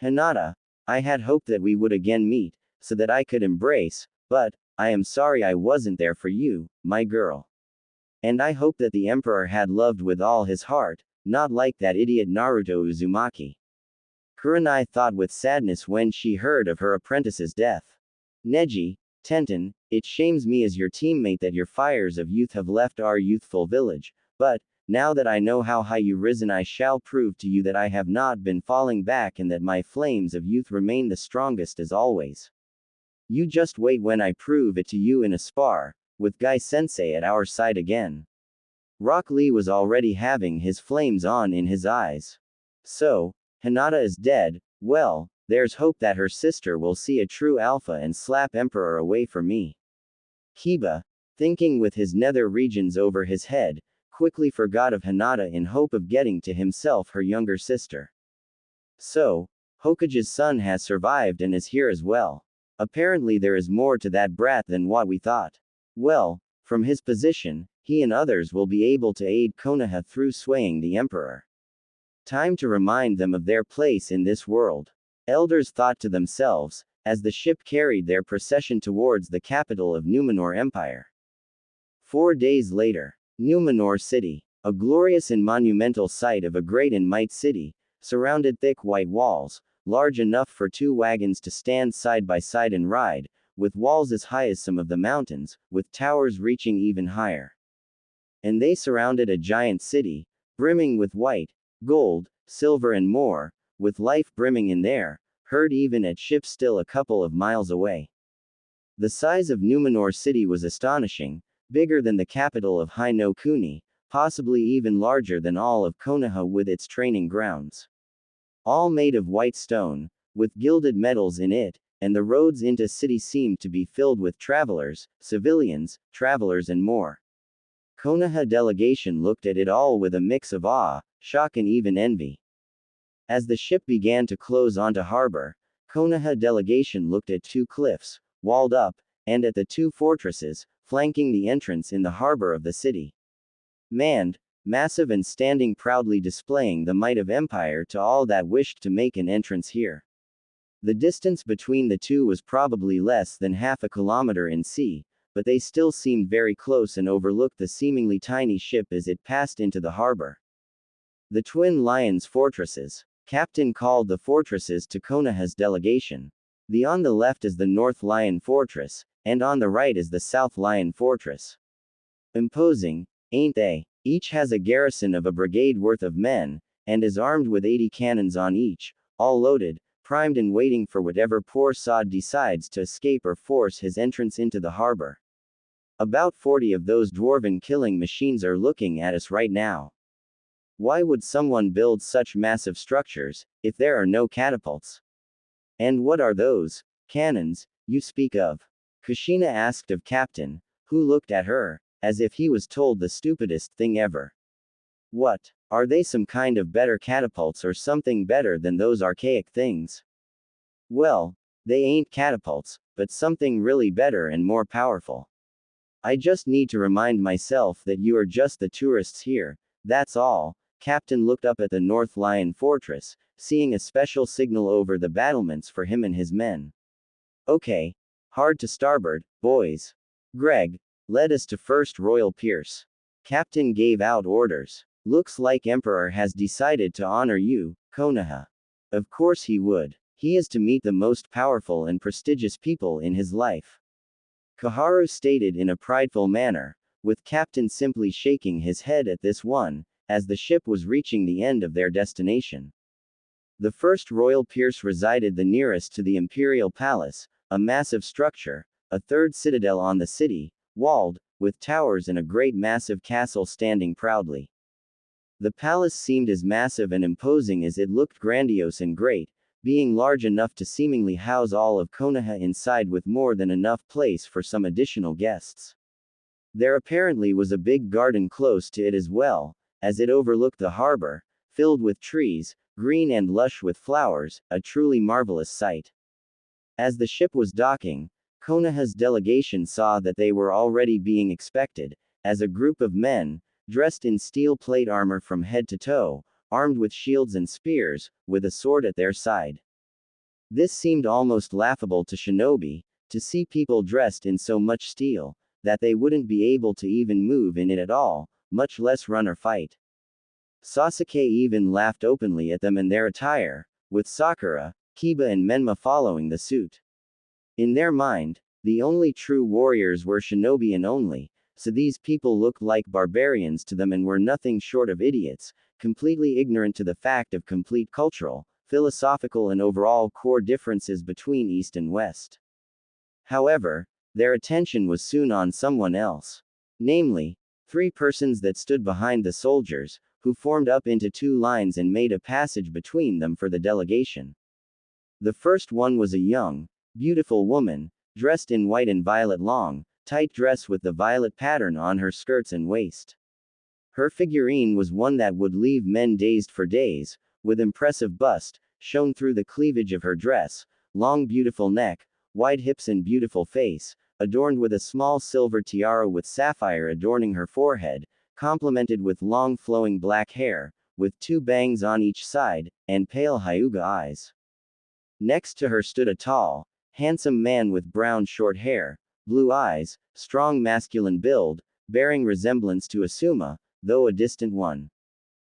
Hinata, I had hoped that we would again meet, so that I could embrace, but, I am sorry I wasn't there for you, my girl. And I hope that the Emperor had loved with all his heart, not like that idiot Naruto Uzumaki. Kurenai thought with sadness when she heard of her apprentice's death. Neji, Tenten, it shames me as your teammate that your fires of youth have left our youthful village, but, now that I know how high you risen, I shall prove to you that I have not been falling back and that my flames of youth remain the strongest as always. You just wait when I prove it to you in a spar, with Guy Sensei at our side again. Rock Lee was already having his flames on in his eyes. So, Hinata is dead, well, there's hope that her sister will see a true alpha and slap Emperor away for me. Kiba, thinking with his nether regions over his head, quickly forgot of Hinata in hope of getting to himself her younger sister. So, Hokage's son has survived and is here as well. Apparently there is more to that brat than what we thought. Well, from his position, he and others will be able to aid Konoha through swaying the Emperor. Time to remind them of their place in this world. Elders thought to themselves, as the ship carried their procession towards the capital of Numenor Empire. 4 days later, Numenor City, a glorious and monumental sight of a great and might city, surrounded thick white walls, large enough for 2 wagons to stand side by side and ride, with walls as high as some of the mountains, with towers reaching even higher. And they surrounded a giant city, brimming with white, gold, silver and more, with life brimming in there, heard even at ships still a couple of miles away. The size of Numenor City was astonishing, bigger than the capital of Hai no Kuni, possibly even larger than all of Konoha with its training grounds. All made of white stone, with gilded metals in it, and the roads into city seemed to be filled with travelers, civilians, travelers and more. Konoha delegation looked at it all with a mix of awe, shock and even envy. As the ship began to close onto harbor, Konoha delegation looked at 2 cliffs, walled up, and at the 2 fortresses, flanking the entrance in the harbor of the city. Manned, massive and standing proudly displaying the might of empire to all that wished to make an entrance here. The distance between the 2 was probably less than half a kilometer in sea, but they still seemed very close and overlooked the seemingly tiny ship as it passed into the harbor. The Twin Lions Fortresses. Captain called the fortresses to Konoha's delegation. The on the left is the North Lion Fortress, and on the right is the South Lion Fortress. Imposing, ain't they? Each has a garrison of a brigade worth of men, and is armed with 80 cannons on each, all loaded, primed and waiting for whatever poor sod decides to escape or force his entrance into the harbor. About 40 of those dwarven killing machines are looking at us right now. Why would someone build such massive structures, if there are no catapults? And what are those cannons you speak of? Kushina asked of Captain, who looked at her, as if he was told the stupidest thing ever. What? Are they some kind of better catapults or something better than those archaic things? Well, they ain't catapults, but something really better and more powerful. I just need to remind myself that you are just the tourists here, that's all. Captain looked up at the North Lion Fortress, seeing a special signal over the battlements for him and his men. Okay. Hard to starboard, boys. Greg, led us to First Royal Pierce. Captain gave out orders. Looks like Emperor has decided to honor you, Konoha. Of course he would. He is to meet the most powerful and prestigious people in his life. Koharu stated in a prideful manner, with Captain simply shaking his head at this one, as the ship was reaching the end of their destination. The First Royal Pierce resided the nearest to the Imperial Palace, a massive structure, a third citadel on the city, walled, with towers and a great massive castle standing proudly. The palace seemed as massive and imposing as it looked grandiose and great, being large enough to seemingly house all of Konoha inside with more than enough place for some additional guests. There apparently was a big garden close to it as well, as it overlooked the harbor, filled with trees, green and lush with flowers, a truly marvelous sight. As the ship was docking, Konoha's delegation saw that they were already being expected, as a group of men, dressed in steel plate armor from head to toe, armed with shields and spears, with a sword at their side. This seemed almost laughable to Shinobi, to see people dressed in so much steel, that they wouldn't be able to even move in it at all, much less run or fight. Sasuke even laughed openly at them and their attire, with Sakura, Kiba and Menma following the suit. In their mind, the only true warriors were Shinobi and only, so these people looked like barbarians to them and were nothing short of idiots, completely ignorant to the fact of complete cultural, philosophical and overall core differences between East and West. However, their attention was soon on someone else. Namely, three persons that stood behind the soldiers, who formed up into two lines and made a passage between them for the delegation. The first one was a young, beautiful woman, dressed in white and violet long, tight dress with the violet pattern on her skirts and waist. Her figurine was one that would leave men dazed for days, with impressive bust, shown through the cleavage of her dress, long beautiful neck, wide hips and beautiful face, adorned with a small silver tiara with sapphire adorning her forehead, complemented with long flowing black hair, with two bangs on each side, and pale Hyuga eyes. Next to her stood a tall, handsome man with brown short hair, blue eyes, strong masculine build, bearing resemblance to Asuma, though a distant one.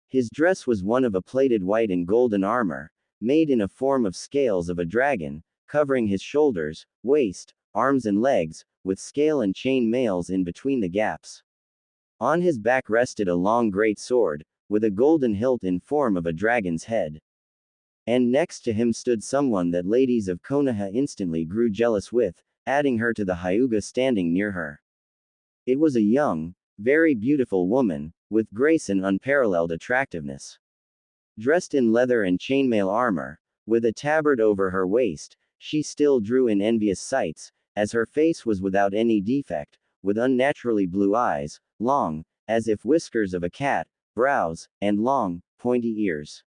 His dress was one of a plated white and golden armor, made in a form of scales of a dragon, covering his shoulders, waist, arms and legs, with scale and chain mails in between the gaps. On his back rested a long great sword, with a golden hilt in form of a dragon's head. And next to him stood someone that ladies of Konoha instantly grew jealous with, adding her to the Hyuga standing near her. It was a young, very beautiful woman, with grace and unparalleled attractiveness. Dressed in leather and chainmail armor, with a tabard over her waist, she still drew in envious sights, as her face was without any defect, with unnaturally blue eyes, long, as if whiskers of a cat, brows, and long, pointy ears.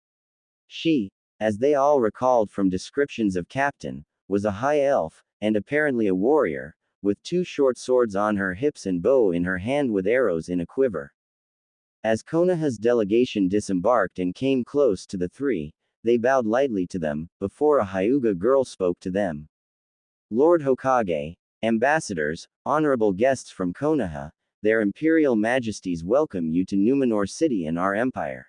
She, as they all recalled from descriptions of Captain, was a high elf, and apparently a warrior, with two short swords on her hips and bow in her hand with arrows in a quiver. As Konoha's delegation disembarked and came close to the three, they bowed lightly to them, before a Hyuga girl spoke to them. Lord Hokage, ambassadors, honorable guests from Konoha, their imperial majesties welcome you to Numenor City and our empire.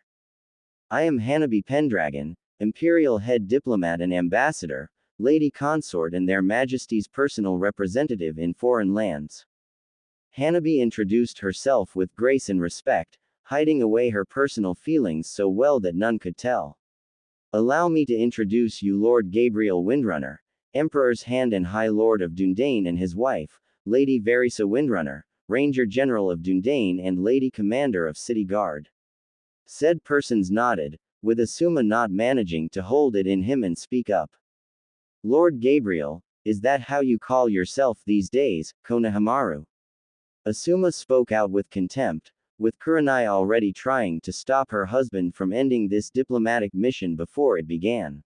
I am Hanabi Pendragon, imperial head diplomat and ambassador, lady consort and their majesties' personal representative in foreign lands. Hanabi introduced herself with grace and respect, hiding away her personal feelings so well that none could tell. Allow me to introduce you Lord Gabriel Windrunner, Emperor's Hand and High Lord of Dundane and his wife, Lady Verisa Windrunner, Ranger General of Dundane and Lady Commander of City Guard. Said persons nodded, with Asuma not managing to hold it in him and speak up. Lord Gabriel, is that how you call yourself these days, Konohamaru? Asuma spoke out with contempt, with Kurenai already trying to stop her husband from ending this diplomatic mission before it began.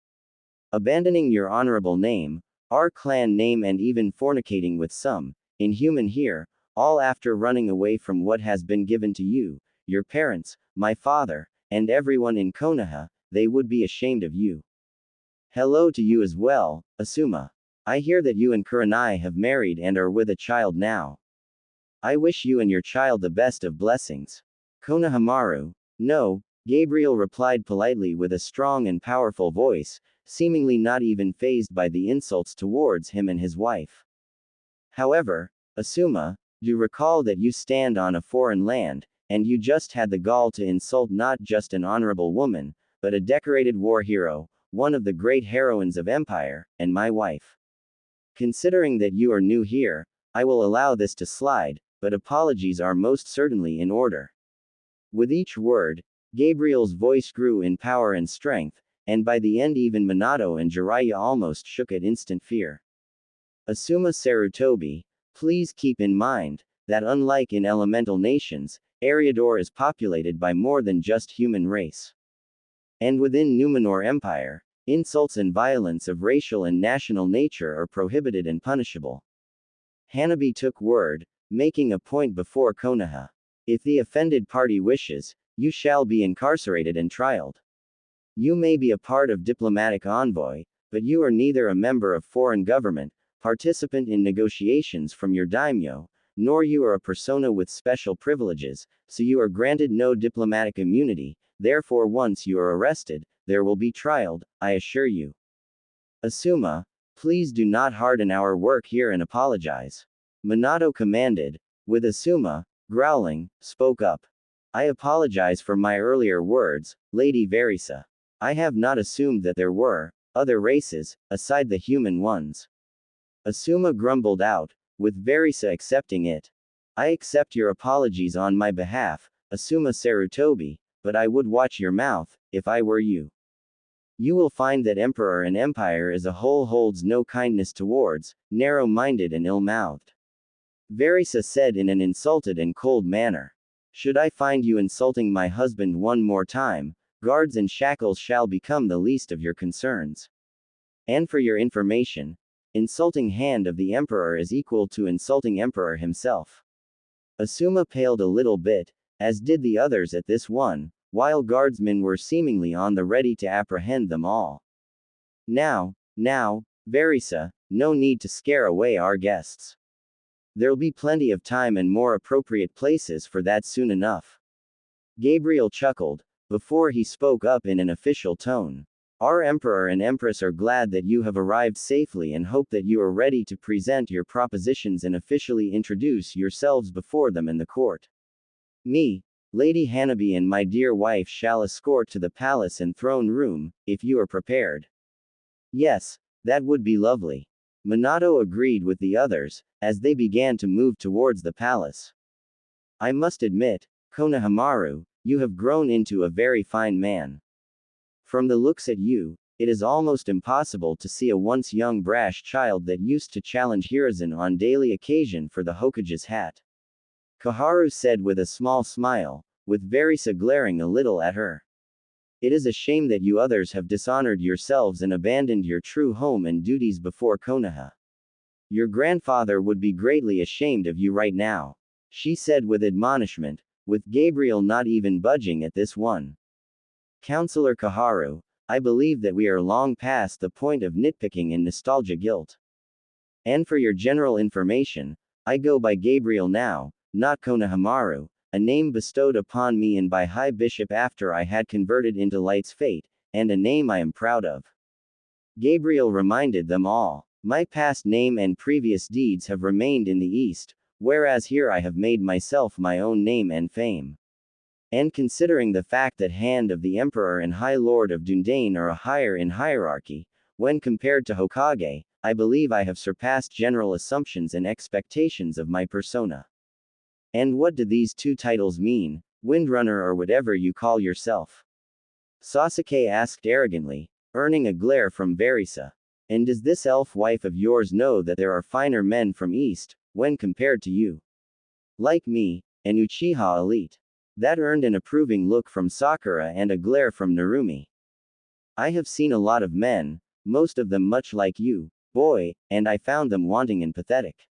Abandoning your honorable name, our clan name and even fornicating with some, inhuman here, all after running away from what has been given to you, your parents, my father, and everyone in Konoha, they would be ashamed of you. Hello to you as well, Asuma. I hear that you and Kurenai have married and are with a child now. I wish you and your child the best of blessings. Konohamaru. No, Gabriel replied politely with a strong and powerful voice, seemingly not even fazed by the insults towards him and his wife. However, Asuma, do recall that you stand on a foreign land, and you just had the gall to insult not just an honorable woman, but a decorated war hero, one of the great heroines of Empire, and my wife. Considering that you are new here, I will allow this to slide, but apologies are most certainly in order. With each word, Gabriel's voice grew in power and strength, and by the end even Minato and Jiraiya almost shook at instant fear. Asuma Sarutobi, please keep in mind, that unlike in elemental nations, Eriador is populated by more than just human race. And within Numenor Empire, insults and violence of racial and national nature are prohibited and punishable. Hanabi took word, making a point before Konoha. If the offended party wishes, you shall be incarcerated and trialed. You may be a part of diplomatic envoy, but you are neither a member of foreign government, participant in negotiations from your daimyo, nor you are a persona with special privileges, so you are granted no diplomatic immunity. Therefore once you are arrested, there will be trialed, I assure you. Asuma, please do not harden our work here and apologize. Minato commanded, with Asuma, growling, spoke up. I apologize for my earlier words, Lady Verisa. I have not assumed that there were other races, aside the human ones. Asuma grumbled out, with Verisa accepting it. I accept your apologies on my behalf, Asuma Sarutobi, but I would watch your mouth, if I were you. You will find that emperor and empire as a whole holds no kindness towards, narrow-minded and ill-mouthed. Verisa said in an insulted and cold manner. Should I find you insulting my husband one more time, guards and shackles shall become the least of your concerns. And for your information, insulting hand of the emperor is equal to insulting emperor himself. Asuma paled a little bit, as did the others at this one, while guardsmen were seemingly on the ready to apprehend them all. Now, Verisa, no need to scare away our guests. There'll be plenty of time and more appropriate places for that soon enough. Gabriel chuckled, before he spoke up in an official tone. Our emperor and empress are glad that you have arrived safely and hope that you are ready to present your propositions and officially introduce yourselves before them in the court. Me, Lady Hanabi and my dear wife shall escort to the palace and throne room, if you are prepared. Yes, that would be lovely. Minato agreed with the others, as they began to move towards the palace. I must admit, Konohamaru, you have grown into a very fine man. From the looks at you, it is almost impossible to see a once young brash child that used to challenge Hiruzen on daily occasion for the Hokage's hat. Koharu said with a small smile, with Verisa glaring a little at her. It is a shame that you others have dishonored yourselves and abandoned your true home and duties before Konoha. Your grandfather would be greatly ashamed of you right now, she said with admonishment, with Gabriel not even budging at this one. Counselor Koharu, I believe that we are long past the point of nitpicking and nostalgia guilt. And for your general information, I go by Gabriel now, not Konohamaru, a name bestowed upon me and by High Bishop after I had converted into Light's fate, and a name I am proud of. Gabriel reminded them all. My past name and previous deeds have remained in the East, whereas here I have made myself my own name and fame. And considering the fact that Hand of the Emperor and High Lord of Dundane are a higher in hierarchy, when compared to Hokage, I believe I have surpassed general assumptions and expectations of my persona. And what do these two titles mean, Windrunner or whatever you call yourself? Sasuke asked arrogantly, earning a glare from Verisa. And does this elf wife of yours know that there are finer men from East, when compared to you? Like me, an Uchiha elite. That earned an approving look from Sakura and a glare from Narumi. I have seen a lot of men, most of them much like you, boy, and I found them wanting and pathetic.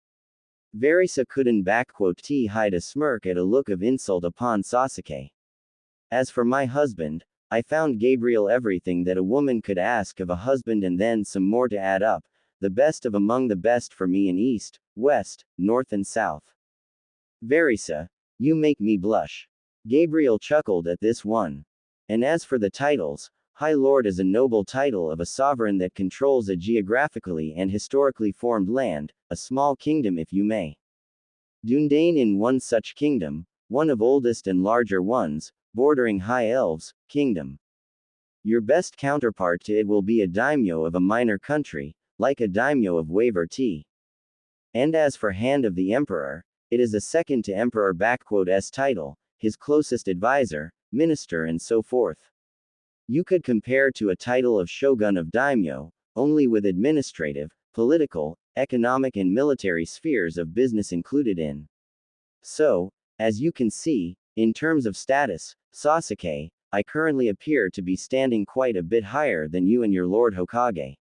Verisa couldn't hide a smirk at a look of insult upon Sasuke. As for my husband, I found Gabriel everything that a woman could ask of a husband and then some more to add up, the best of among the best for me in East, West, North and South. Verisa, you make me blush. Gabriel chuckled at this one. And as for the titles, High Lord is a noble title of a sovereign that controls a geographically and historically formed land, a small kingdom if you may. Dundane in one such kingdom, one of oldest and larger ones, bordering High Elves, kingdom. Your best counterpart to it will be a daimyo of a minor country, like a daimyo of Waver T. And as for Hand of the Emperor, it is a second to Emperor S title, his closest advisor, minister and so forth. You could compare to a title of Shogun of Daimyo, only with administrative, political, economic and military spheres of business included in. So, as you can see, in terms of status, Sasuke, I currently appear to be standing quite a bit higher than you and your Lord Hokage.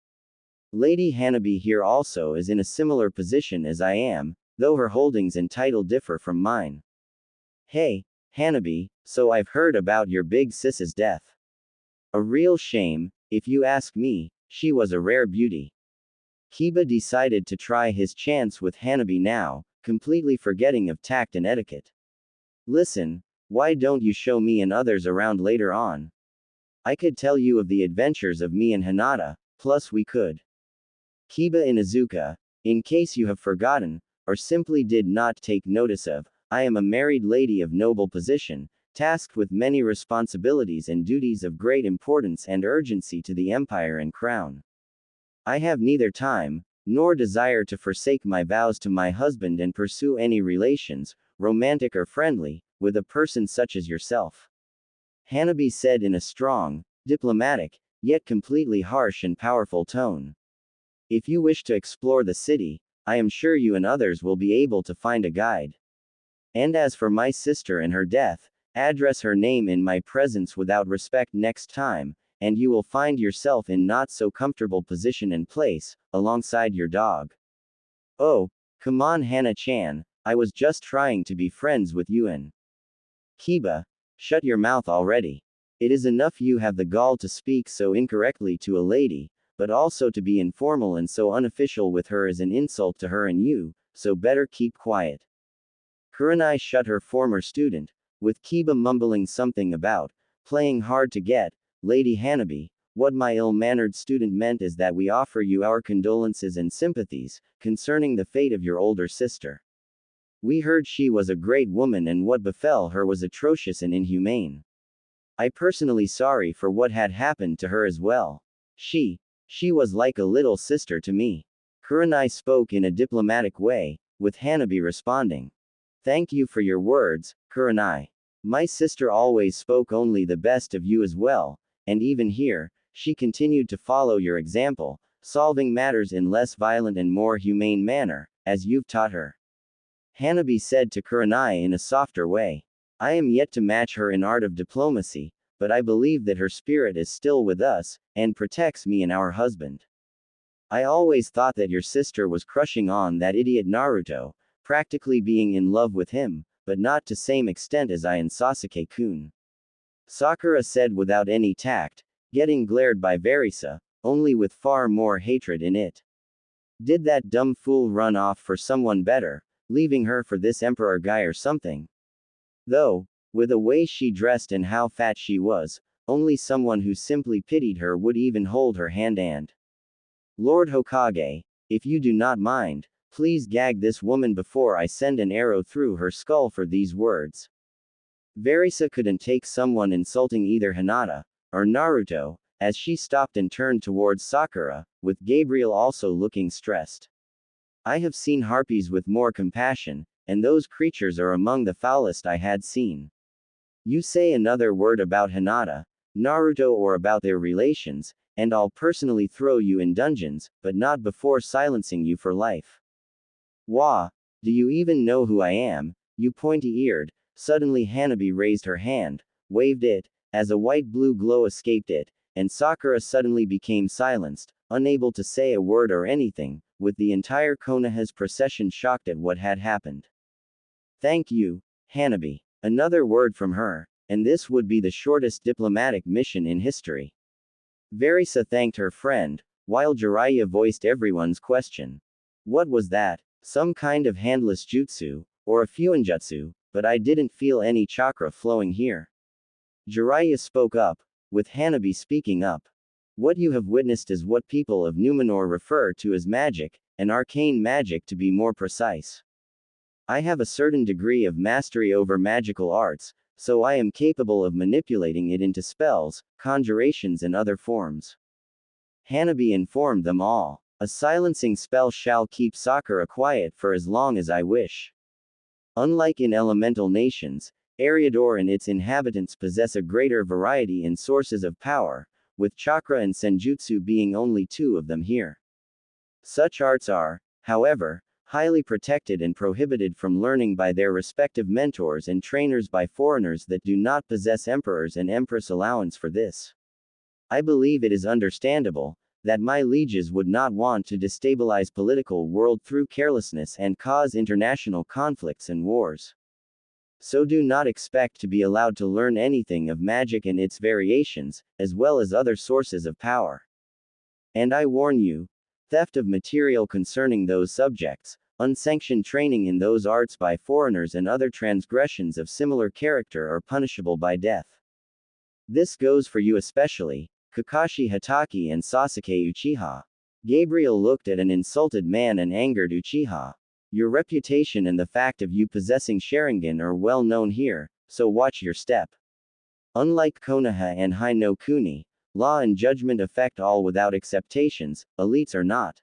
Lady Hanabi here also is in a similar position as I am, though her holdings and title differ from mine. Hey, Hanabi, so I've heard about your big sis's death. A real shame, if you ask me, she was a rare beauty. Kiba decided to try his chance with Hanabi now, completely forgetting of tact and etiquette. Listen, why don't you show me and others around later on? I could tell you of the adventures of me and Hinata, plus we could. Kiba Inuzuka, in case you have forgotten, or simply did not take notice of, I am a married lady of noble position, tasked with many responsibilities and duties of great importance and urgency to the empire and crown. I have neither time, nor desire to forsake my vows to my husband and pursue any relations, romantic or friendly, with a person such as yourself. Hanabi said in a strong, diplomatic, yet completely harsh and powerful tone. If you wish to explore the city, I am sure you and others will be able to find a guide. And as for my sister and her death, address her name in my presence without respect next time, and you will find yourself in not so comfortable position and place, alongside your dog. Oh, come on Hana-chan, I was just trying to be friends with you and Kiba, shut your mouth already. It is enough you have the gall to speak so incorrectly to a lady, but also to be informal and so unofficial with her is an insult to her and you, so better keep quiet. Kurenai shut her former student, with Kiba mumbling something about playing hard to get. Lady Hanabi, what my ill-mannered student meant is that we offer you our condolences and sympathies concerning the fate of your older sister. We heard she was a great woman and what befell her was atrocious and inhumane. I personally sorry for what had happened to her as well. She was like a little sister to me. Kurenai spoke in a diplomatic way, with Hanabi responding. Thank you for your words, Kurenai. My sister always spoke only the best of you as well, and even here, she continued to follow your example, solving matters in less violent and more humane manner, as you've taught her. Hanabi said to Kurenai in a softer way. I am yet to match her in art of diplomacy, but I believe that her spirit is still with us, and protects me and our husband. I always thought that your sister was crushing on that idiot Naruto, practically being in love with him, but not to same extent as I and Sasuke-kun. Sakura said without any tact, getting glared by Verisa, only with far more hatred in it. Did that dumb fool run off for someone better, leaving her for this emperor guy or something? Though, with the way she dressed and how fat she was, only someone who simply pitied her would even hold her hand and. Lord Hokage, if you do not mind, please gag this woman before I send an arrow through her skull for these words. Verisa couldn't take someone insulting either Hinata or Naruto, as she stopped and turned towards Sakura, with Gabriel also looking stressed. I have seen harpies with more compassion, and those creatures are among the foulest I had seen. You say another word about Hinata, Naruto or about their relations, and I'll personally throw you in dungeons, but not before silencing you for life. Wah, do you even know who I am, you pointy-eared? Suddenly Hanabi raised her hand, waved it, as a white-blue glow escaped it, and Sakura suddenly became silenced, unable to say a word or anything, with the entire Konoha's procession shocked at what had happened. Thank you, Hanabi. Another word from her, and this would be the shortest diplomatic mission in history. Verisa thanked her friend, while Jiraiya voiced everyone's question. What was that? Some kind of handless jutsu, or a fuinjutsu, but I didn't feel any chakra flowing here. Jiraiya spoke up, with Hanabi speaking up. What you have witnessed is what people of Numenor refer to as magic, an arcane magic to be more precise. I have a certain degree of mastery over magical arts, so I am capable of manipulating it into spells, conjurations and other forms. Hanabi informed them all. A silencing spell shall keep Sakura quiet for as long as I wish. Unlike in elemental nations, Eriador and its inhabitants possess a greater variety in sources of power, with chakra and senjutsu being only two of them here. Such arts are, however, highly protected and prohibited from learning by their respective mentors and trainers by foreigners that do not possess emperors and empress allowance for this. I believe it is understandable that my lieges would not want to destabilize political world through carelessness and cause international conflicts and wars. So do not expect to be allowed to learn anything of magic and its variations, as well as other sources of power. And I warn you, theft of material concerning those subjects, unsanctioned training in those arts by foreigners and other transgressions of similar character are punishable by death. This goes for you especially, Kakashi Hatake and Sasuke Uchiha. Gabriel looked at an insulted man and angered Uchiha. Your reputation and the fact of you possessing Sharingan are well known here, so watch your step. Unlike Konoha and Hai no Kuni, law and judgment affect all without exceptions, elites are not.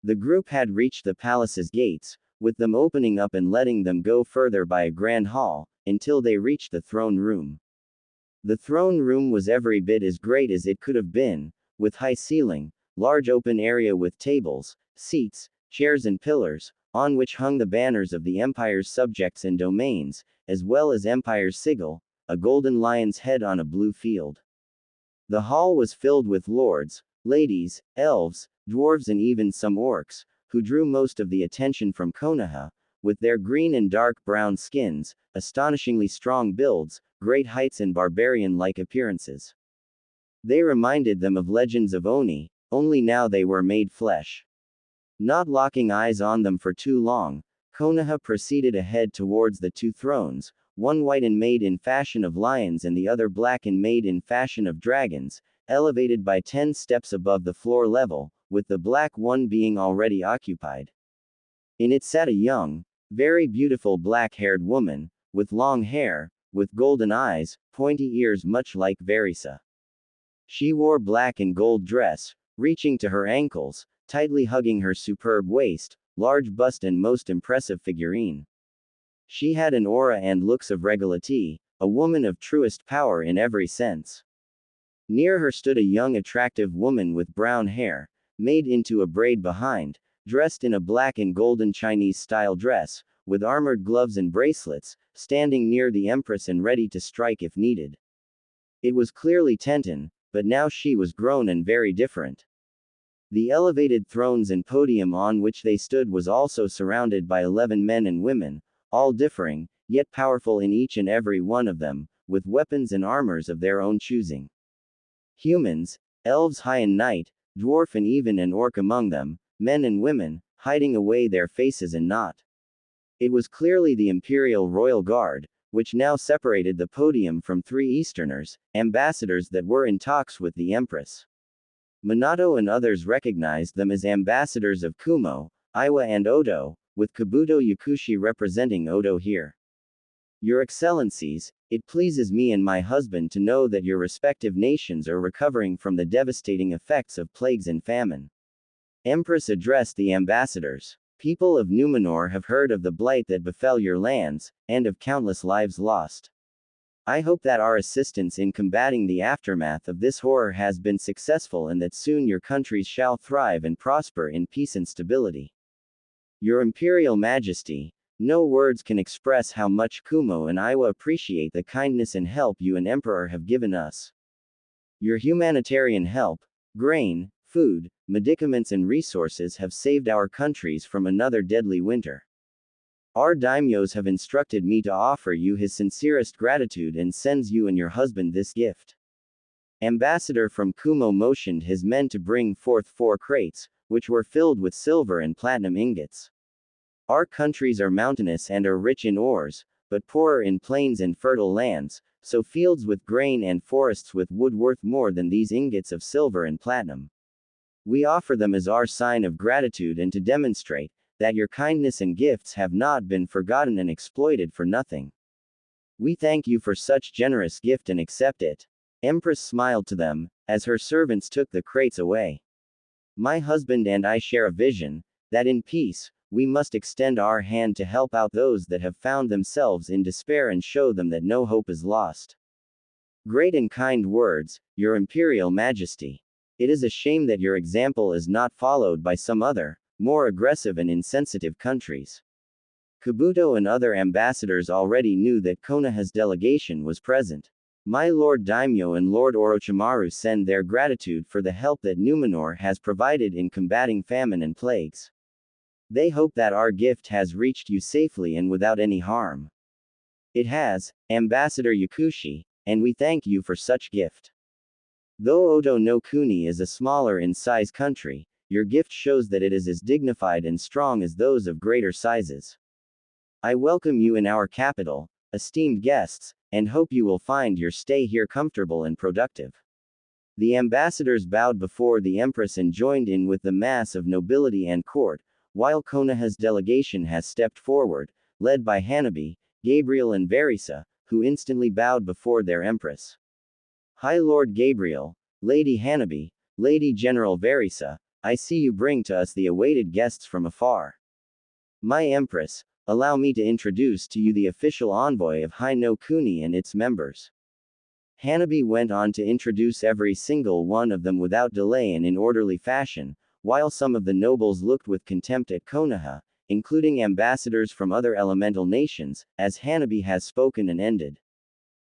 The group had reached the palace's gates, with them opening up and letting them go further by a grand hall, until they reached the throne room. The throne room was every bit as great as it could have been, with high ceiling, large open area with tables, seats, chairs and pillars, on which hung the banners of the empire's subjects and domains, as well as empire's sigil, a golden lion's head on a blue field. The hall was filled with lords, ladies, elves, dwarves and even some orcs, who drew most of the attention from Konoha, with their green and dark brown skins, astonishingly strong builds, great heights and barbarian-like appearances. They reminded them of legends of Oni, only now they were made flesh. Not locking eyes on them for too long, Konoha proceeded ahead towards the two thrones, one white and made in fashion of lions and the other black and made in fashion of dragons, elevated by 10 steps above the floor level, with the black one being already occupied. In it sat a young, very beautiful black-haired woman, with long hair, with golden eyes, pointy ears much like Verisa. She wore black and gold dress, reaching to her ankles, tightly hugging her superb waist, large bust and most impressive figurine. She had an aura and looks of regality, a woman of truest power in every sense. Near her stood a young attractive woman with brown hair, made into a braid behind, dressed in a black and golden Chinese-style dress, with armored gloves and bracelets, standing near the Empress and ready to strike if needed. It was clearly Tenten, but now she was grown and very different. The elevated thrones and podium on which they stood was also surrounded by 11 men and women, all differing, yet powerful in each and every one of them, with weapons and armors of their own choosing. Humans, elves high and night, dwarf and even an orc among them, men and women, hiding away their faces and not. It was clearly the Imperial Royal Guard, which now separated the podium from 3 Easterners, ambassadors that were in talks with the Empress. Minato and others recognized them as ambassadors of Kumo, Iwa and Odo, with Kabuto Yakushi representing Odo here. Your Excellencies, it pleases me and my husband to know that your respective nations are recovering from the devastating effects of plagues and famine. Empress addressed the ambassadors. People of Numenor have heard of the blight that befell your lands, and of countless lives lost. I hope that our assistance in combating the aftermath of this horror has been successful and that soon your countries shall thrive and prosper in peace and stability. Your Imperial Majesty, no words can express how much Kumo and Iwa appreciate the kindness and help you and Emperor have given us. Your humanitarian help, grain, food, medicaments and resources have saved our countries from another deadly winter. Our daimyos have instructed me to offer you his sincerest gratitude and sends you and your husband this gift. Ambassador from Kumo motioned his men to bring forth 4 crates, which were filled with silver and platinum ingots. Our countries are mountainous and are rich in ores, but poorer in plains and fertile lands, so fields with grain and forests with wood worth more than these ingots of silver and platinum. We offer them as our sign of gratitude and to demonstrate that your kindness and gifts have not been forgotten and exploited for nothing. We thank you for such generous gift and accept it. Empress smiled to them, as her servants took the crates away. My husband and I share a vision, that in peace, we must extend our hand to help out those that have found themselves in despair and show them that no hope is lost. Great and kind words, Your Imperial Majesty. It is a shame that your example is not followed by some other, more aggressive and insensitive countries. Kabuto and other ambassadors already knew that Konoha's delegation was present. My Lord Daimyo and Lord Orochimaru send their gratitude for the help that Numenor has provided in combating famine and plagues. They hope that our gift has reached you safely and without any harm. It has, Ambassador Yakushi, and we thank you for such gift. Though Oto no Kuni is a smaller in size country, your gift shows that it is as dignified and strong as those of greater sizes. I welcome you in our capital, esteemed guests, and hope you will find your stay here comfortable and productive. The ambassadors bowed before the empress and joined in with the mass of nobility and court, while Konoha's delegation has stepped forward, led by Hanabi, Gabriel and Verisa, who instantly bowed before their empress. High Lord Gabriel, Lady Hanabi, Lady General Verisa, I see you bring to us the awaited guests from afar. My empress, allow me to introduce to you the official envoy of Hai no Kuni and its members. Hanabi went on to introduce every single one of them without delay and in orderly fashion, while some of the nobles looked with contempt at Konoha, including ambassadors from other elemental nations, as Hanabi has spoken and ended.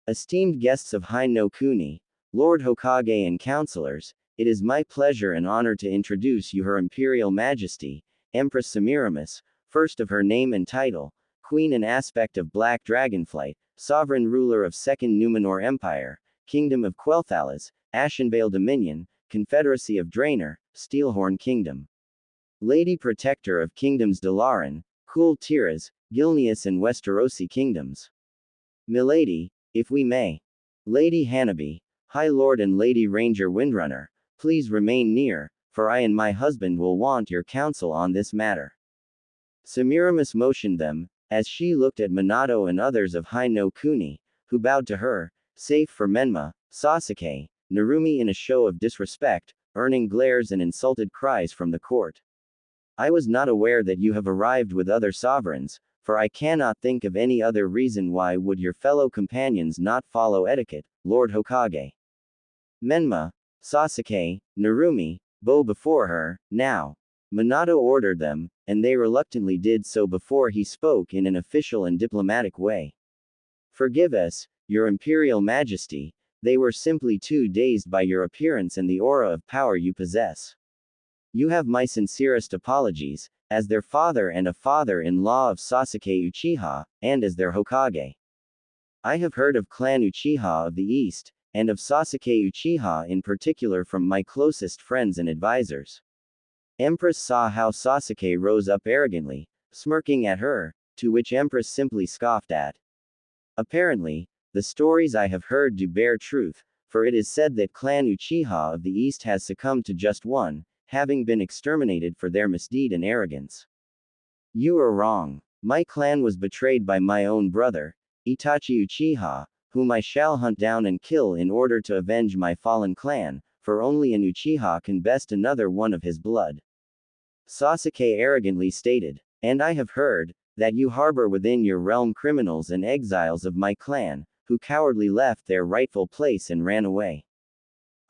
Esteemed guests of Hai no Kuni, Lord Hokage and counselors, it is my pleasure and honor to introduce you Her Imperial Majesty, Empress Semiramis, first of her name and title, Queen and aspect of Black Dragonflight, Sovereign Ruler of Second Numenor Empire, Kingdom of Quel'Thalas, Ashenvale Dominion, Confederacy of Draenor, Steelhorn Kingdom. Lady Protector of Kingdoms Dalaran, Kul Tiras, Gilneas and Westerosi Kingdoms. Milady, if we may. Lady Hanabi, High Lord and Lady Ranger Windrunner, please remain near, for I and my husband will want your counsel on this matter. Semiramis motioned them, as she looked at Minato and others of Hai no Kuni, who bowed to her, save for Menma, Sasuke, Narumi in a show of disrespect, earning glares and insulted cries from the court. I was not aware that you have arrived with other sovereigns, for I cannot think of any other reason why would your fellow companions not follow etiquette, Lord Hokage. Menma, Sasuke, Narumi, bow before her, now. Minato ordered them, and they reluctantly did so before he spoke in an official and diplomatic way. Forgive us, Your Imperial Majesty, they were simply too dazed by your appearance and the aura of power you possess. You have my sincerest apologies, as their father and a father-in-law of Sasuke Uchiha, and as their Hokage. I have heard of Clan Uchiha of the East, and of Sasuke Uchiha in particular from my closest friends and advisors. Empress saw how Sasuke rose up arrogantly, smirking at her, to which Empress simply scoffed at. Apparently, the stories I have heard do bear truth, for it is said that Clan Uchiha of the East has succumbed to just one, having been exterminated for their misdeed and arrogance. You are wrong. My clan was betrayed by my own brother, Itachi Uchiha, whom I shall hunt down and kill in order to avenge my fallen clan, for only an Uchiha can best another one of his blood. Sasuke arrogantly stated. And I have heard that you harbor within your realm criminals and exiles of my clan, who cowardly left their rightful place and ran away.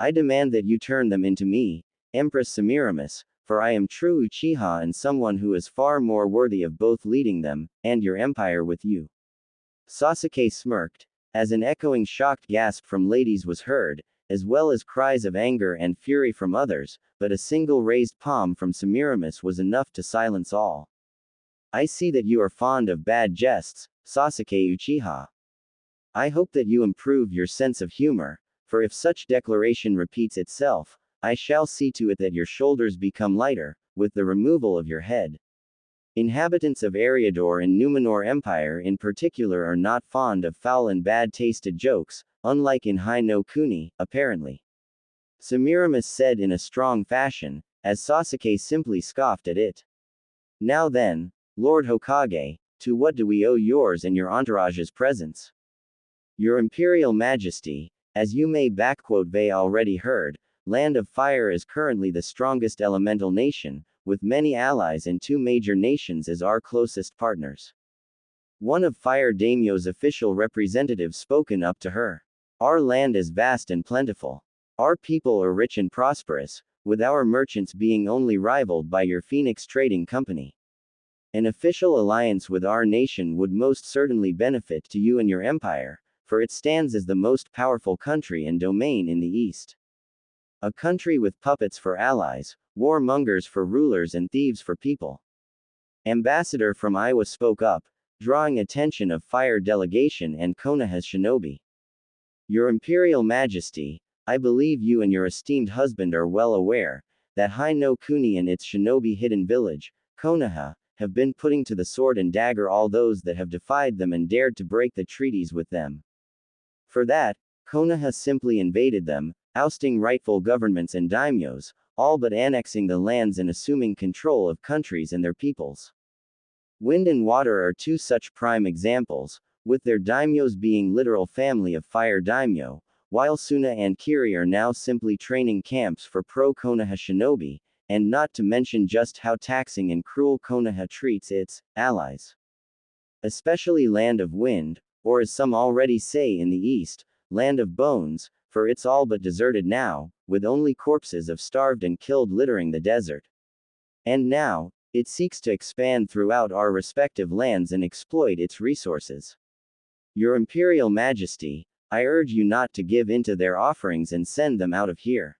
I demand that you turn them into me, Empress Semiramis, for I am true Uchiha and someone who is far more worthy of both leading them, and your empire with you. Sasuke smirked, as an echoing shocked gasp from ladies was heard, as well as cries of anger and fury from others, but a single raised palm from Semiramis was enough to silence all. I see that you are fond of bad jests, Sasuke Uchiha. I hope that you improve your sense of humor, for if such declaration repeats itself, I shall see to it that your shoulders become lighter, with the removal of your head. Inhabitants of Eriador and Numenor Empire in particular are not fond of foul and bad-tasted jokes, unlike in Hai no Kuni, apparently. Semiramis said in a strong fashion, as Sasuke simply scoffed at it. Now then, Lord Hokage, to what do we owe yours and your entourage's presence? Your Imperial Majesty, as you may they already heard, Land of Fire is currently the strongest elemental nation, with many allies and two major nations as our closest partners. One of Fire Daimyo's official representatives spoken up to her. Our land is vast and plentiful. Our people are rich and prosperous, with our merchants being only rivaled by your Phoenix Trading Company. An official alliance with our nation would most certainly benefit to you and your empire, for it stands as the most powerful country and domain in the East. A country with puppets for allies, warmongers for rulers and thieves for people. Ambassador from Iowa spoke up, drawing attention of Fire delegation and Konoha's shinobi. Your Imperial Majesty, I believe you and your esteemed husband are well aware that Hai no Kuni and its shinobi hidden village, Konoha, have been putting to the sword and dagger all those that have defied them and dared to break the treaties with them. For that, Konoha simply invaded them, ousting rightful governments and daimyos, all but annexing the lands and assuming control of countries and their peoples. Wind and Water are two such prime examples, with their daimyos being literal family of fire daimyo, while Suna and Kiri are now simply training camps for pro-Konoha shinobi, and not to mention just how taxing and cruel Konoha treats its allies. Especially Land of Wind, or as some already say in the East, Land of Bones, for it's all but deserted now, with only corpses of starved and killed littering the desert. And now, it seeks to expand throughout our respective lands and exploit its resources. Your Imperial Majesty, I urge you not to give in to their offerings and send them out of here.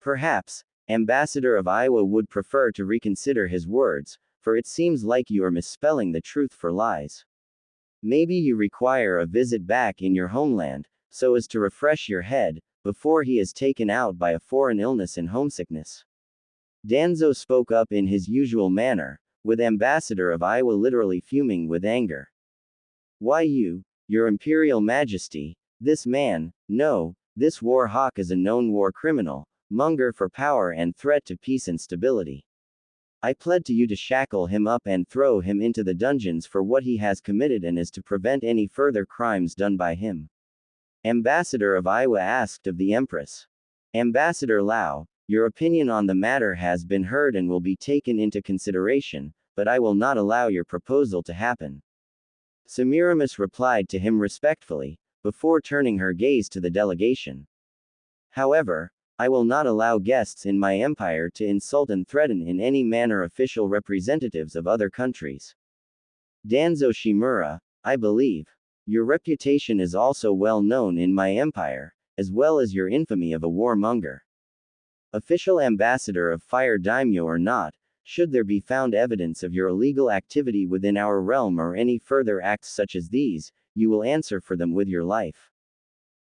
Perhaps, Ambassador of Iowa would prefer to reconsider his words, for it seems like you are misspelling the truth for lies. Maybe you require a visit back in your homeland, so as to refresh your head, before he is taken out by a foreign illness and homesickness. Danzo spoke up in his usual manner, with Ambassador of Iowa literally fuming with anger. Why you, your Imperial Majesty, this man, no, this war hawk is a known war criminal, monger for power and threat to peace and stability. I pled to you to shackle him up and throw him into the dungeons for what he has committed and is to prevent any further crimes done by him. Ambassador of Iowa asked of the Empress. Ambassador Lao, your opinion on the matter has been heard and will be taken into consideration, but I will not allow your proposal to happen. Semiramis replied to him respectfully, before turning her gaze to the delegation. However, I will not allow guests in my empire to insult and threaten in any manner official representatives of other countries. Danzo Shimura, I believe. Your reputation is also well known in my empire, as well as your infamy of a warmonger. Official ambassador of Fire Daimyo or not, should there be found evidence of your illegal activity within our realm or any further acts such as these, you will answer for them with your life.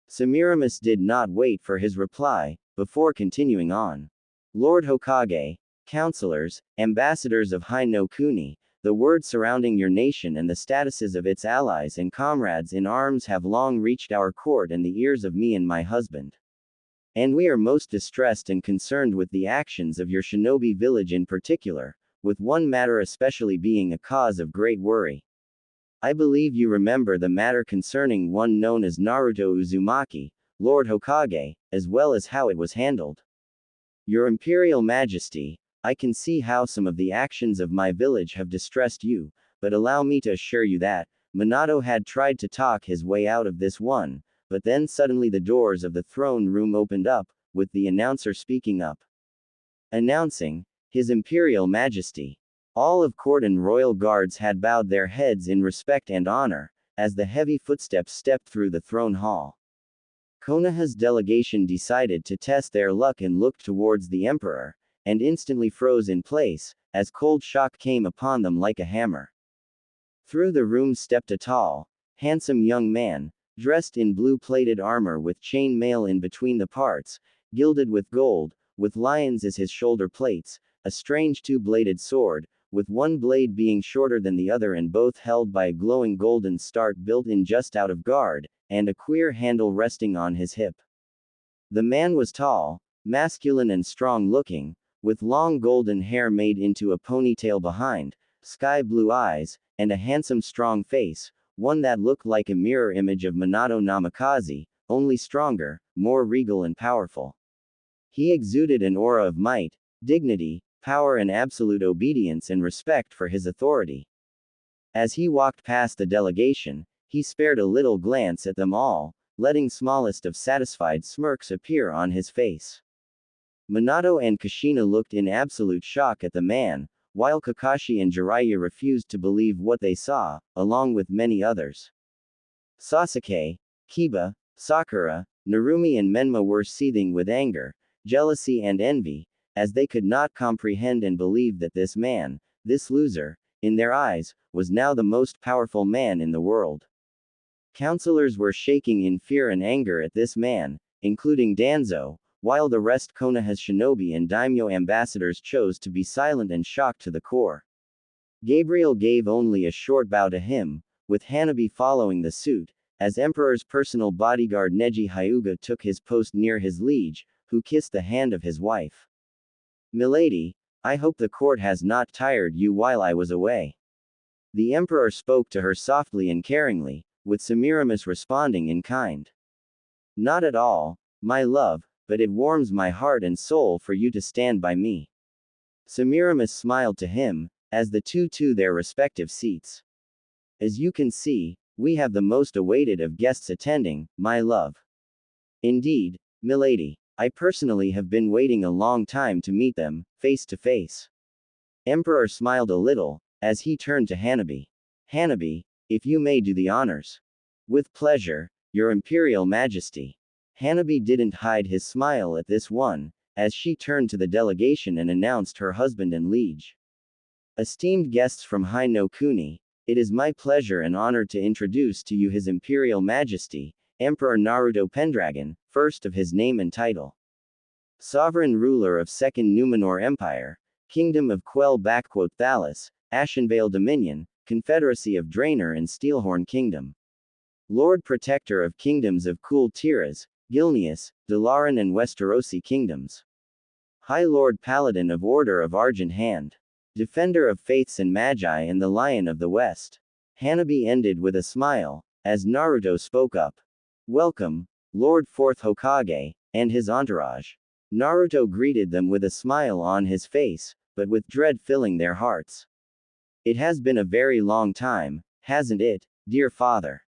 Semiramis did not wait for his reply, before continuing on. Lord Hokage, counselors, ambassadors of Hai no Kuni, the words surrounding your nation and the statuses of its allies and comrades in arms have long reached our court and the ears of me and my husband. And we are most distressed and concerned with the actions of your shinobi village in particular, with one matter especially being a cause of great worry. I believe you remember the matter concerning one known as Naruto Uzumaki, Lord Hokage, as well as how it was handled. Your Imperial Majesty, I can see how some of the actions of my village have distressed you, but allow me to assure you that, Minato had tried to talk his way out of this one, but then suddenly the doors of the throne room opened up, with the announcer speaking up. Announcing, His Imperial Majesty. All of court and royal guards had bowed their heads in respect and honor, as the heavy footsteps stepped through the throne hall. Konoha's delegation decided to test their luck and looked towards the emperor, and instantly froze in place, as cold shock came upon them like a hammer. Through the room stepped a tall, handsome young man, dressed in blue-plated armor with chain mail in between the parts, gilded with gold, with lions as his shoulder plates, a strange two-bladed sword, with one blade being shorter than the other and both held by a glowing golden start built in just out of guard, and a queer handle resting on his hip. The man was tall, masculine and strong-looking, with long golden hair made into a ponytail behind, sky-blue eyes, and a handsome strong face, one that looked like a mirror image of Minato Namikaze, only stronger, more regal and powerful. He exuded an aura of might, dignity, power and absolute obedience and respect for his authority. As he walked past the delegation, he spared a little glance at them all, letting smallest of satisfied smirks appear on his face. Minato and Kushina looked in absolute shock at the man, while Kakashi and Jiraiya refused to believe what they saw, along with many others. Sasuke, Kiba, Sakura, Narumi and Menma were seething with anger, jealousy and envy, as they could not comprehend and believe that this man, this loser, in their eyes, was now the most powerful man in the world. Counselors were shaking in fear and anger at this man, including Danzo, while the rest Konoha's shinobi and daimyo ambassadors chose to be silent and shocked to the core. Gabriel gave only a short bow to him, with Hanabi following the suit, as Emperor's personal bodyguard Neji Hyuga took his post near his liege, who kissed the hand of his wife. "Milady, I hope the court has not tired you while I was away." The Emperor spoke to her softly and caringly, with Semiramis responding in kind. "Not at all, my love, but it warms my heart and soul for you to stand by me." Semiramis smiled to him, as the two to their respective seats. "As you can see, we have the most awaited of guests attending, my love." "Indeed, milady, I personally have been waiting a long time to meet them, face to face." Emperor smiled a little, as he turned to Hanabi. "Hanabi, if you may do the honors." "With pleasure, Your Imperial Majesty." Hanabi didn't hide his smile at this one, as she turned to the delegation and announced her husband and liege. "Esteemed guests from Hai no Kuni, it is my pleasure and honor to introduce to you His Imperial Majesty, Emperor Naruto Pendragon, first of his name and title. Sovereign ruler of Second Numenor Empire, Kingdom of Quell-Thalas, Ashenvale Dominion, Confederacy of Draenor and Steelhorn Kingdom. Lord Protector of Kingdoms of Kul Tiras, Gilneas, Dalaran and Westerosi Kingdoms. High Lord Paladin of Order of Argent Hand. Defender of Faiths and Magi and the Lion of the West." Hanabi ended with a smile, as Naruto spoke up. "Welcome, Lord Fourth Hokage, and his entourage." Naruto greeted them with a smile on his face, but with dread filling their hearts. "It has been a very long time, hasn't it, dear father?"